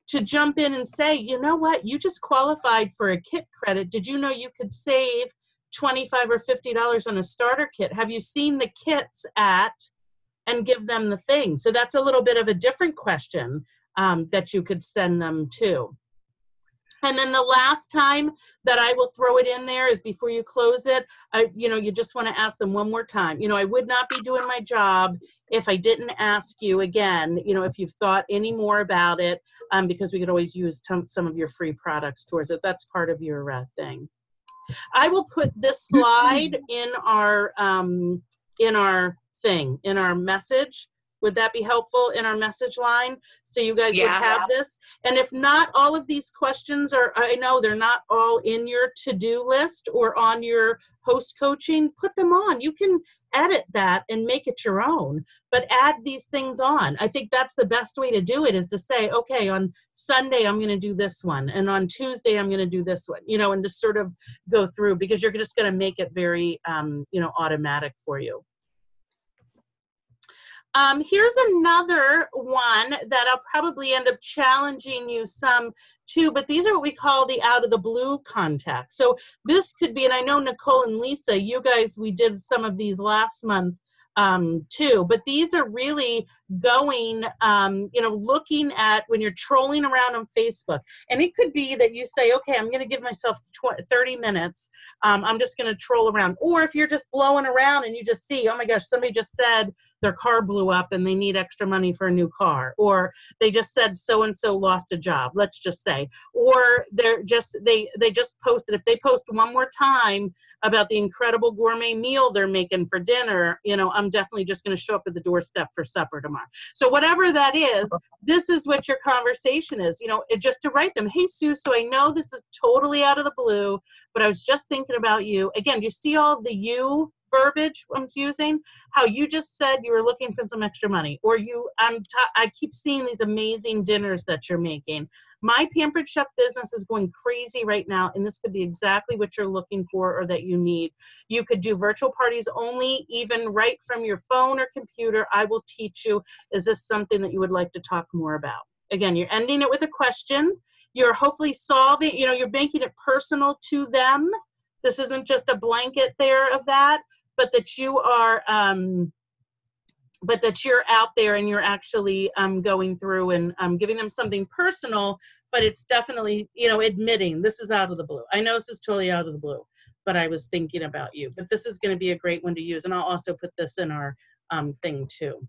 to jump in and say, you know what, you just qualified for a kit credit. Did you know you could save $25 or $50 on a starter kit? Have you seen the kits and give them the thing? So that's a little bit of a different question that you could send them to. And then the last time that I will throw it in there is before you close it, you just want to ask them one more time. I would not be doing my job if I didn't ask you again, if you've thought any more about it, because we could always use some of your free products towards it. That's part of your thing. I will put this slide in our message Would that be helpful in our message line? So you guys Yeah. would have this. And if not, all of these questions are, I know they're not all in your to-do list or on your host coaching, put them on. You can edit that and make it your own, but add these things on. I think that's the best way to do it, is to say, okay, on Sunday, I'm going to do this one. And on Tuesday, I'm going to do this one, you know, and just sort of go through, because you're just going to make it very, you know, automatic for you. Here's another one that I'll probably end up challenging you some too, but these are what we call the out of the blue contacts. So this could be, and I know Nicole and Lisa, you guys, we did some of these last month too, but these are really going, you know, looking at when you're trolling around on Facebook. And it could be that you say, okay, I'm going to give myself 30 minutes. I'm just going to troll around. Or if you're just blowing around and you just see, oh my gosh, somebody just said their car blew up and they need extra money for a new car, or they just said so-and-so lost a job, let's just say, or they just posted, if they post one more time about the incredible gourmet meal they're making for dinner, you know, I'm definitely just going to show up at the doorstep for supper tomorrow. So whatever that is, this is what your conversation is, you know, just to write them, hey Sue, so I know this is totally out of the blue, but I was just thinking about you. Again, you see all the you verbiage I'm using, how you just said you were looking for some extra money, or I keep seeing these amazing dinners that you're making. My Pampered Chef business is going crazy right now, and this could be exactly what you're looking for or that you need. You could do virtual parties only, even right from your phone or computer. I will teach you. Is this something that you would like to talk more about? Again, you're ending it with a question. You're hopefully solving, you know, you're making it personal to them. This isn't just a blanket there of that, but that you are, but that you're out there and you're actually going through and giving them something personal, but it's definitely, you know, admitting this is out of the blue. I know this is totally out of the blue, but I was thinking about you. But this is going to be a great one to use. And I'll also put this in our thing too.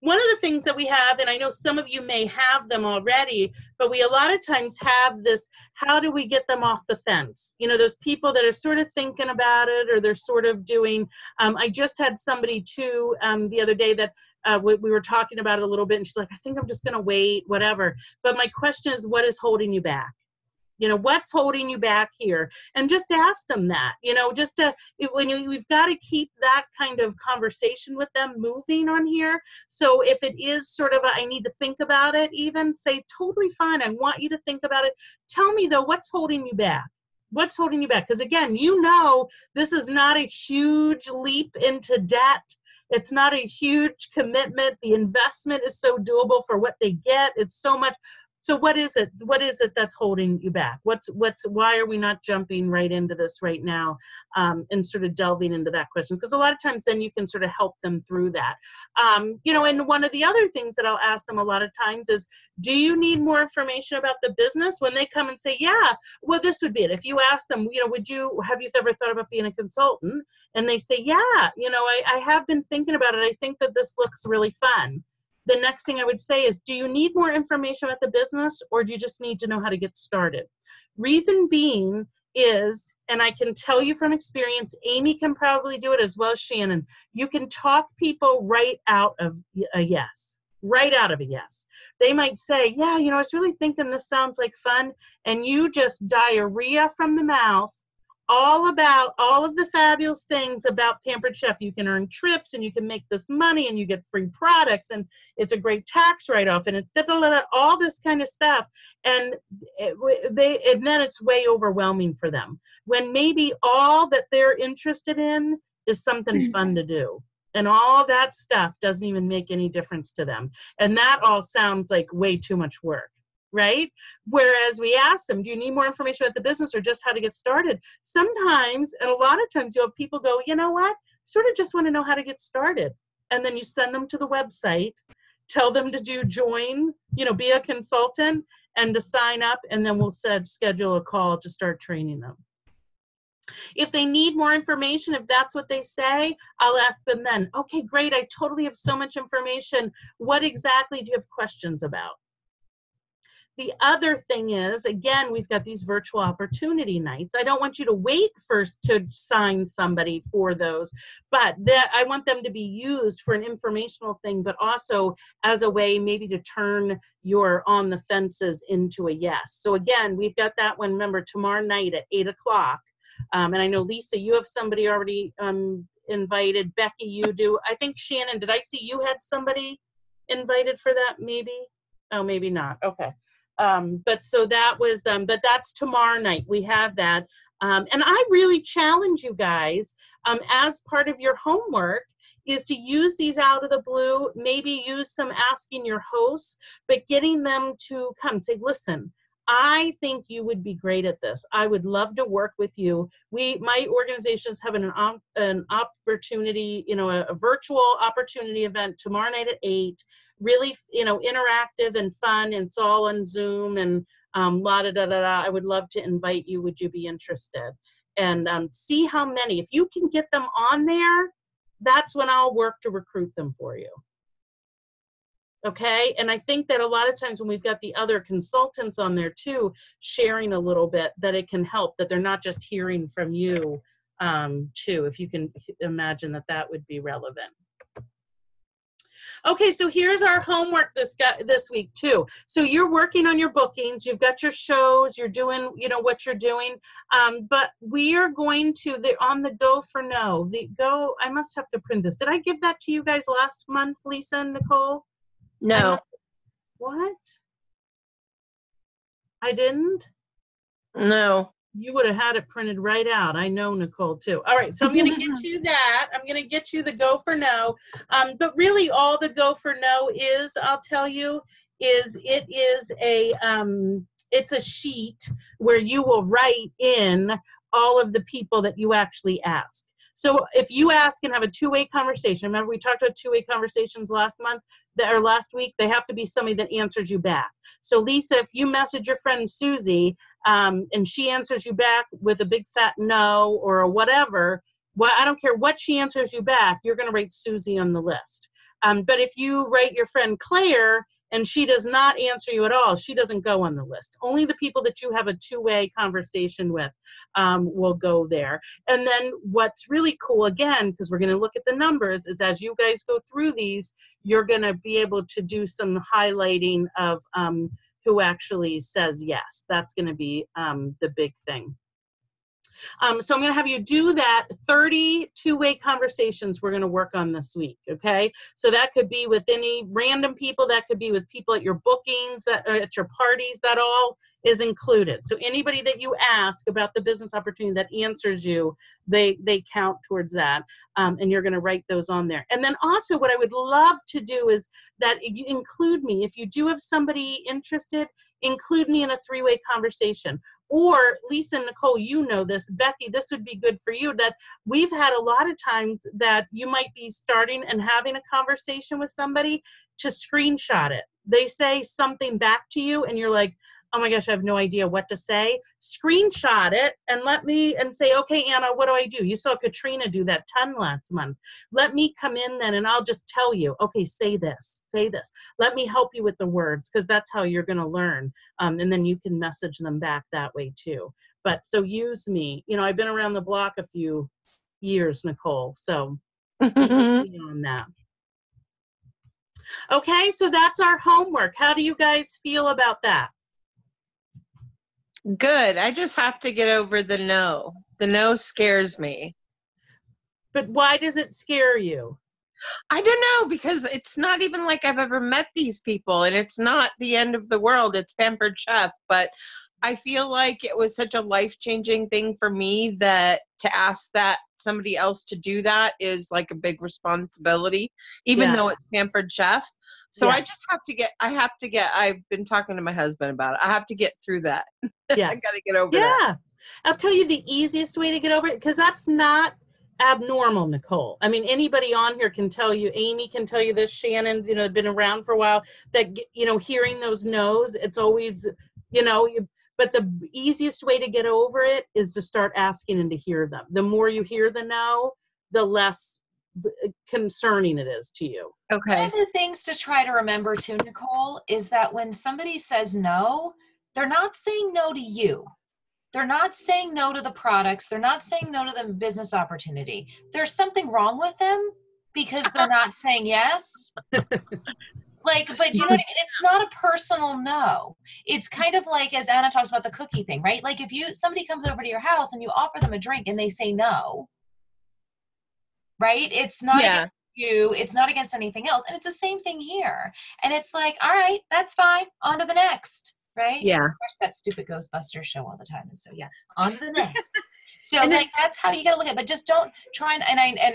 One of the things that we have, and I know some of you may have them already, but we a lot of times have this, how do we get them off the fence? You know, those people that are sort of thinking about it, or they're sort of doing, I just had somebody too the other day that we were talking about it a little bit, and she's like, I think I'm just going to wait, whatever. But my question is, what is holding you back? You know, what's holding you back here? And just ask them that, you know, just to, we've got to keep that kind of conversation with them moving on here. So if it is sort of I need to think about it, even say, totally fine, I want you to think about it. Tell me though, what's holding you back? What's holding you back? Because again, you know, this is not a huge leap into debt. It's not a huge commitment. The investment is so doable for what they get. It's so much. So what is it? What is it that's holding you back? Why are we not jumping right into this right now and sort of delving into that question? Because a lot of times then you can sort of help them through that. You know, and one of the other things that I'll ask them a lot of times is, do you need more information about the business? When they come and say, yeah, well, this would be it. If you ask them, you know, have you ever thought about being a consultant? And they say, yeah, you know, I have been thinking about it. I think that this looks really fun. The next thing I would say is, do you need more information about the business, or do you just need to know how to get started? Reason being is, and I can tell you from experience, Amy can probably do it as well as Shannon, you can talk people right out of a yes. Right out of a yes. They might say, yeah, you know, I was really thinking this sounds like fun, and you just diarrhea from the mouth all about all of the fabulous things about Pampered Chef. You can earn trips, and you can make this money, and you get free products, and it's a great tax write-off, and it's all this kind of stuff. And then it's way overwhelming for them, when maybe all that they're interested in is something fun to do. And all that stuff doesn't even make any difference to them. And that all sounds like way too much work. Right? Whereas we ask them, do you need more information about the business or just how to get started? Sometimes, and a lot of times, you'll have people go, you know what? Sort of just want to know how to get started. And then you send them to the website, tell them to join, you know, be a consultant and to sign up, and then we'll schedule a call to start training them. If they need more information, if that's what they say, I'll ask them then, okay, great, I totally have so much information. What exactly do you have questions about? The other thing is, again, we've got these virtual opportunity nights. I don't want you to wait first to sign somebody for those, but that I want them to be used for an informational thing, but also as a way maybe to turn your on the fences into a yes. So again, we've got that one, remember, tomorrow night at 8 o'clock. And I know, Lisa, you have somebody already invited. Becky, you do. I think, Shannon, did I see you had somebody invited for that maybe? Oh, maybe not. Okay. But so that was, but that's tomorrow night. We have that. And I really challenge you guys, as part of your homework, is to use these out of the blue, maybe use some asking your hosts, but getting them to come say, listen, I think you would be great at this. I would love to work with you. My organization is having an opportunity, a virtual opportunity event tomorrow night at 8, really, interactive and fun. And it's all on Zoom and I would love to invite you. Would you be interested? And see how many, if you can get them on there, that's when I'll work to recruit them for you. Okay, and I think that a lot of times when we've got the other consultants on there too, sharing a little bit, that it can help, that they're not just hearing from you too, if you can imagine that would be relevant. Okay, so here's our homework this week too. So you're working on your bookings, you've got your shows, you're doing, what you're doing, but we are going to, on the Go for No, I must have to print this. Did I give that to you guys last month, Lisa and Nicole? No. What? I didn't? No. You would have had it printed right out. I know, Nicole, too. All right, so I'm going to get you that. I'm going to get you the Go for No. But really all the Go for No is, I'll tell you, it's a sheet where you will write in all of the people that you actually ask. So if you ask and have a two-way conversation, remember we talked about two-way conversations last week, they have to be somebody that answers you back. So Lisa, if you message your friend Susie and she answers you back with a big fat no or a whatever, I don't care what she answers you back, you're going to write Susie on the list. But if you write your friend Claire and she does not answer you at all, she doesn't go on the list. Only the people that you have a two-way conversation with will go there. And then what's really cool, again, because we're going to look at the numbers, is as you guys go through these, you're going to be able to do some highlighting of who actually says yes. That's going to be the big thing. So I'm going to have you do that 30 two-way conversations we're going to work on this week, okay? So that could be with any random people, that could be with people at your bookings, at your parties, that all is included. So anybody that you ask about the business opportunity that answers you, they count towards that, and you're going to write those on there. And then also what I would love to do is that you include me. If you do have somebody interested, include me in a three-way conversation. Or Lisa and Nicole, you know this, Becky, this would be good for you, that we've had a lot of times that you might be starting and having a conversation with somebody to screenshot it. They say something back to you and you're like, oh my gosh, I have no idea what to say. Screenshot it and say, okay, Anna, what do I do? You saw Katrina do that ton last month. Let me come in then and I'll just tell you, okay, say this. Let me help you with the words, because that's how you're going to learn. And then you can message them back that way too. But so use me. I've been around the block a few years, Nicole, so on that. Okay, so that's our homework. How do you guys feel about that? Good. I just have to get over the no. The no scares me. But why does it scare you? I don't know, because it's not even like I've ever met these people, and it's not the end of the world. It's Pampered Chef, but I feel like it was such a life-changing thing for me that to ask that somebody else to do that is like a big responsibility, even though it's Pampered Chef. So I just have to get, I've been talking to my husband about it. I have to get through that. Yeah. I got to get over that. Yeah. I'll tell you the easiest way to get over it, because that's not abnormal, Nicole. I mean, anybody on here can tell you, Amy can tell you this, Shannon, been around for a while, that, hearing those no's, it's always, but the easiest way to get over it is to start asking and to hear them. The more you hear the no, the less concerning it is to you. One Okay. of the things to try to remember too, Nicole, is that when somebody says no, they're not saying no to you. They're not saying no to the products. They're not saying no to the business opportunity. There's something wrong with them because they're not saying yes. Like, but you know what I mean? It's not a personal no. It's kind of like, as Anna talks about the cookie thing, right? Like if somebody comes over to your house and you offer them a drink and they say no, right? It's not Yeah. against you. It's not against anything else. And it's the same thing here. And it's like, all right, that's fine. On to the next, right? Yeah. I watch that stupid Ghostbusters show all the time. And so, yeah, on to the next. So And then- like, that's how you got to look at it. But just don't try and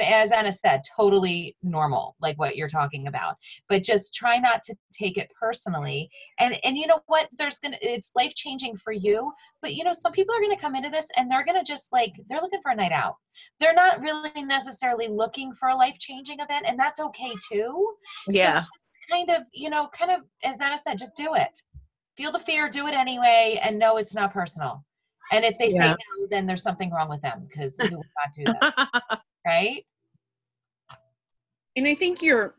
as Anna said, totally normal, like what you're talking about. But just try not to take it personally. And you know what? It's life-changing for you. But, you know, some people are going to come into this and they're going to just like, they're looking for a night out. They're not really necessarily looking for a life-changing event. And that's okay too. Yeah. So just kind of, as Anna said, just do it. Feel the fear, do it anyway, and know it's not personal. And if they say Yeah. no, then there's something wrong with them because you would not do that, right? And I think your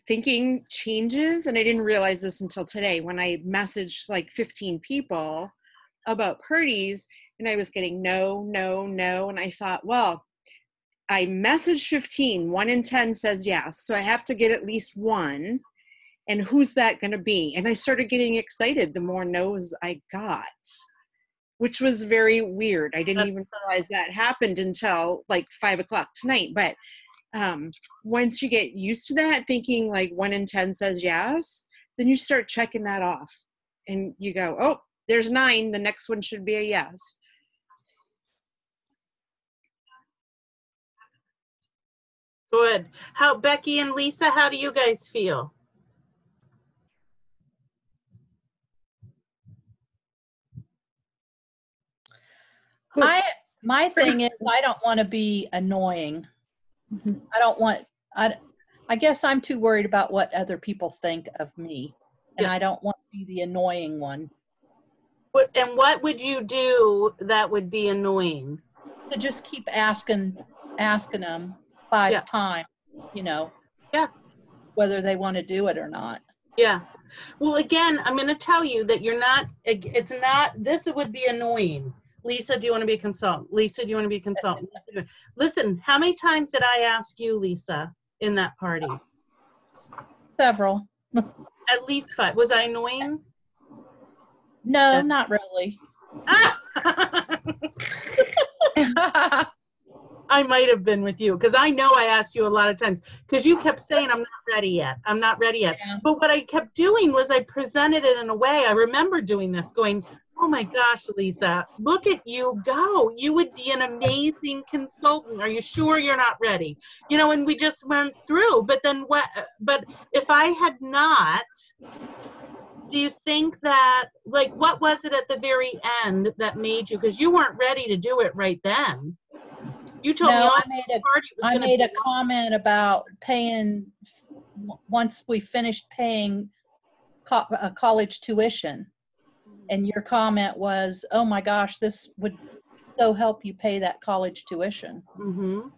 thinking changes, and I didn't realize this until today when I messaged like 15 people about parties, and I was getting no, and I thought, well, I messaged 15, 1 in 10 says yes, so I have to get at least one, and who's that going to be? And I started getting excited the more no's I got, which was very weird. I didn't even realize that happened until like 5 o'clock tonight. But once you get used to that, thinking like 1 in 10 says yes, then you start checking that off and you go, oh, there's 9. The next one should be a yes. Good. Becky and Lisa, how do you guys feel? My thing is, I don't want to be annoying. I guess I'm too worried about what other people think of me. And Yeah. I don't want to be the annoying one. What would you do that would be annoying? To just keep asking them 5 Yeah. times, you know. Yeah. Whether they want to do it or not. Yeah. Well, again, I'm going to tell you that this would be annoying. Lisa, do you want to be a consultant? Lisa, do you want to be a consultant? Listen, how many times did I ask you, Lisa, in that party? Several. At least 5. Was I annoying? No, Yeah. not really. I might have been with you because I know I asked you a lot of times because you kept saying, I'm not ready yet. I'm not ready yet. Yeah. But what I kept doing was I presented it in a way, I remember doing this going, oh my gosh, Lisa, look at you go. You would be an amazing consultant. Are you sure you're not ready? You know, and we just went through, but if I had not, do you think that, like, what was it at the very end that made you, because you weren't ready to do it right then. You told me No, all I the made party was I gonna made be a comment about paying, once we finished paying college tuition. And your comment was, oh my gosh, this would so help you pay that college tuition. Mhm.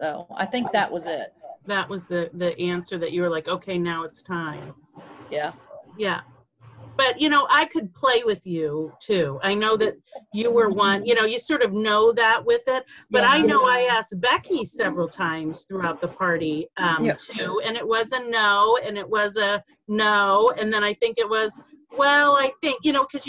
So I think that was it. That was the answer that you were like, okay, now it's time. Yeah. Yeah. But, you know, I could play with you too. I know that you were one, you know, you sort of know that with it. But Yeah. I know I asked Becky several times throughout the party too. And it was a no, and it was a no. And then I think it was, well, I think, you know, because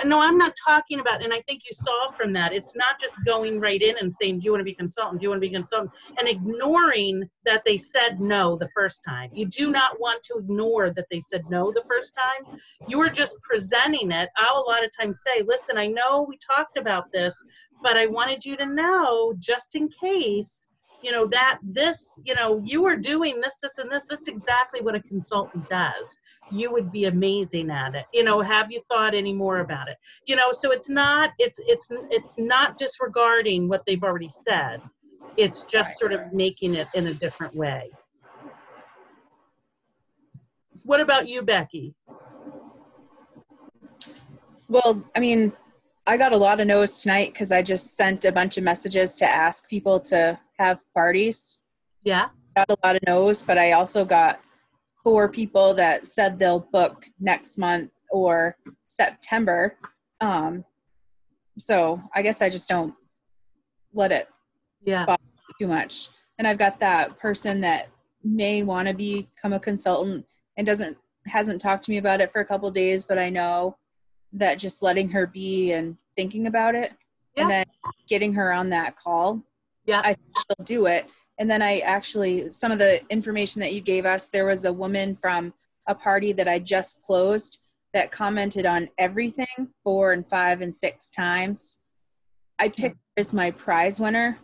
no, I'm not talking about, and I think you saw from that, it's not just going right in and saying, do you want to be a consultant? Do you want to be a consultant? And ignoring that they said no the first time. You do not want to ignore that they said no the first time. You are just presenting it. I'll a lot of times say, listen, I know we talked about this, but I wanted you to know, just in case, you know, that this, you know, you are doing this, and this is exactly what a consultant does. You would be amazing at it. You know, have you thought any more about it? You know, so it's not disregarding what they've already said. It's just sort of making it in a different way. What about you, Becky? Well, I mean, I got a lot of no's tonight because I just sent a bunch of messages to ask people to have parties. Yeah. Got a lot of no's, but I also got 4 people that said they'll book next month or September. So I guess I just don't let it Yeah. bother me too much. And I've got that person that may want to become a consultant and hasn't talked to me about it for a couple of days, but I know that just letting her be and thinking about it and then getting her on that call, I think she'll do it. And then I actually, some of the information that you gave us, there was a woman from a party that I just closed that commented on everything 4 and 5 and 6 times. I picked her as my prize winner.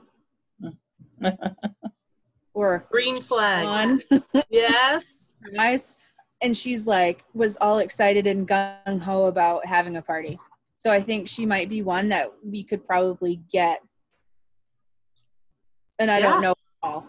Or green flag. One. Yes. Nice. And she's like, was all excited and gung-ho about having a party. So I think she might be one that we could probably get. And I don't know all.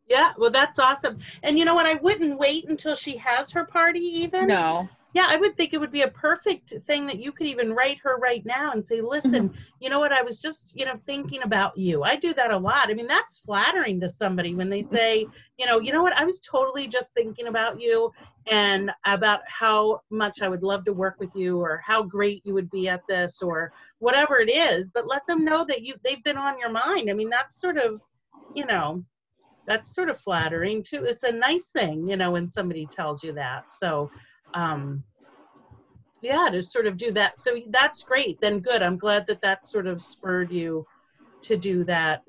Yeah, well, that's awesome. And you know what? I wouldn't wait until she has her party even. No. Yeah, I would think it would be a perfect thing that you could even write her right now and say, listen, you know what? I was just, thinking about you. I do that a lot. I mean, that's flattering to somebody when they say, you know what? I was totally just thinking about you and about how much I would love to work with you or how great you would be at this or whatever it is. But let them know that they've been on your mind. I mean, that's sort of, that's sort of flattering too. It's a nice thing, when somebody tells you that. So, to sort of do that. So that's great. Then good. I'm glad that sort of spurred you to do that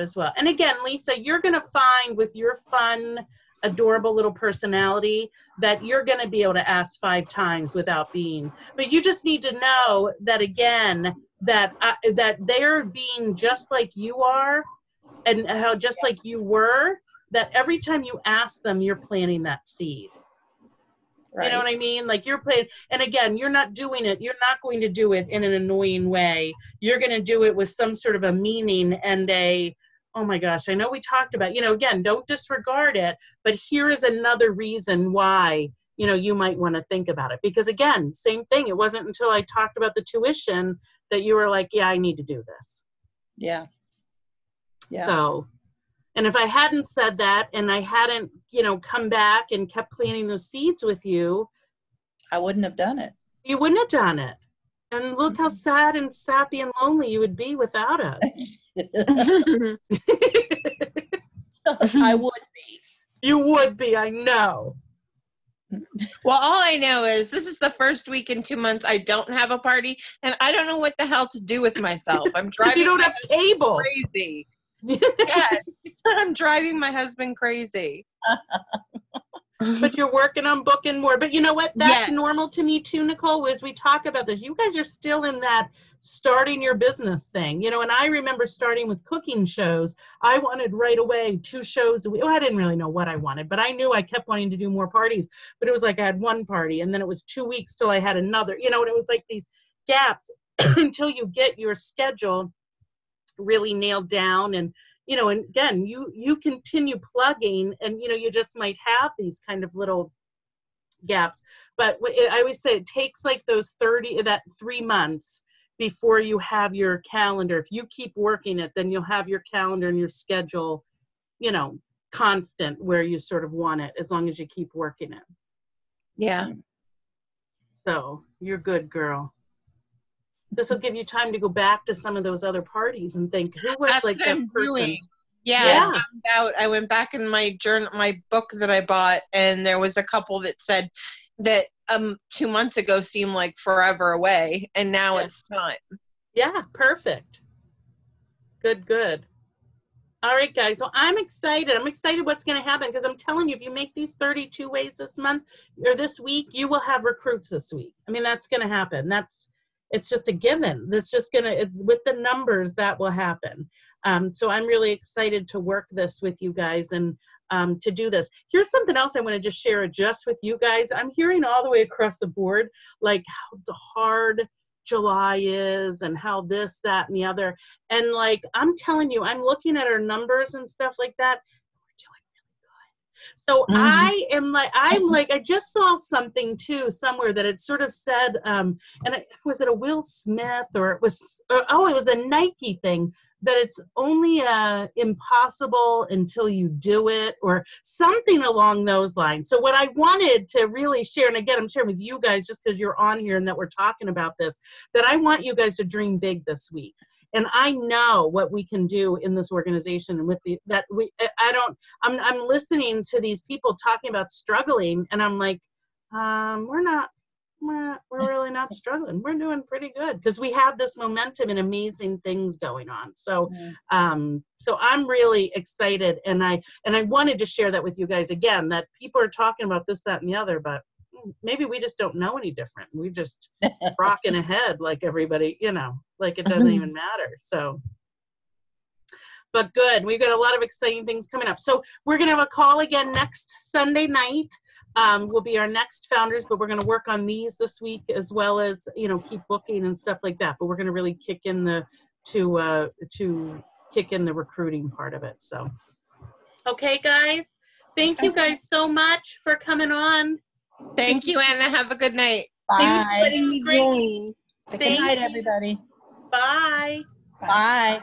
as well. And again, Lisa, you're going to find with your fun, adorable little personality that you're going to be able to ask 5 times without but you just need to know that again, that they're being just like you are and how just like you were, that every time you ask them, you're planting that seed. Right. You know what I mean? Like you're playing, and again, you're not doing it. You're not going to do it in an annoying way. You're going to do it with some sort of a meaning and oh my gosh, I know we talked about, again, don't disregard it, but here is another reason why, you might want to think about it. Because again, same thing. It wasn't until I talked about the tuition that you were like, yeah, I need to do this. Yeah. Yeah. So, and if I hadn't said that and I hadn't, come back and kept planting those seeds with you, I wouldn't have done it. You wouldn't have done it. And look how sad and sappy and lonely you would be without us. I would be. You would be, I know. Well, all I know is this is the first week in 2 months I don't have a party, and I don't know what the hell to do with myself. I'm driving. You don't have cable. Crazy. Yes, I'm driving my husband crazy. But you're working on booking more. But you know what? That's normal to me too, Nicole, as we talk about this. You guys are still in that starting your business thing. And I remember starting with cooking shows. I wanted right away 2 shows a week. Well, I didn't really know what I wanted, but I knew I kept wanting to do more parties. But it was like I had 1 party, and then it was 2 weeks till I had another. And it was like these gaps until you get your schedule really nailed down. And and again, you continue plugging, and you just might have these kind of little gaps. But I always say it takes like those 3 months before you have your calendar. If you keep working it, then you'll have your calendar and your schedule, constant where you sort of want it, as long as you keep working it. Yeah. So you're good, girl. This will give you time to go back to some of those other parties and think, who was That's like what that I'm person? doing. Yeah. I went back in my journal, my book that I bought, and there was a couple that said that 2 months ago seemed like forever away, and now it's time. Yeah, perfect. Good. All right, guys. Well, I'm excited. I'm excited what's going to happen, because I'm telling you, if you make these 32 ways this month or this week, you will have recruits this week. I mean, that's going to happen. It's just a given. That's just going to, with the numbers, that will happen. So I'm really excited to work this with you guys and to do this. Here's something else I want to just share just with you guys. I'm hearing all the way across the board, like how hard July is and how this, that, and the other. And like, I'm telling you, I'm looking at our numbers and stuff like that. So I just saw something too somewhere that it sort of said, was it a Will Smith, or it was a Nike thing that it's only impossible until you do it, or something along those lines. So what I wanted to really share, and again, I'm sharing with you guys just because you're on here and that we're talking about this, that I want you guys to dream big this week. And I know what we can do in this organization, and with I'm listening to these people talking about struggling, and I'm like, we're really not struggling. We're doing pretty good because we have this momentum and amazing things going on. So, so I'm really excited, and I wanted to share that with you guys again, that people are talking about this, that, and the other, but maybe we just don't know any different. We're just rocking ahead like everybody, like it doesn't even matter. So, but good. We've got a lot of exciting things coming up. So we're going to have a call again next Sunday night. Will be our next founders, but we're going to work on these this week, as well as, keep booking and stuff like that. But we're going to really kick in the recruiting part of it. So, okay, guys, thank you guys so much for coming on. Thank you, Anna. Have a good night. Bye. Letting me join. Good night, everybody. Bye. Bye.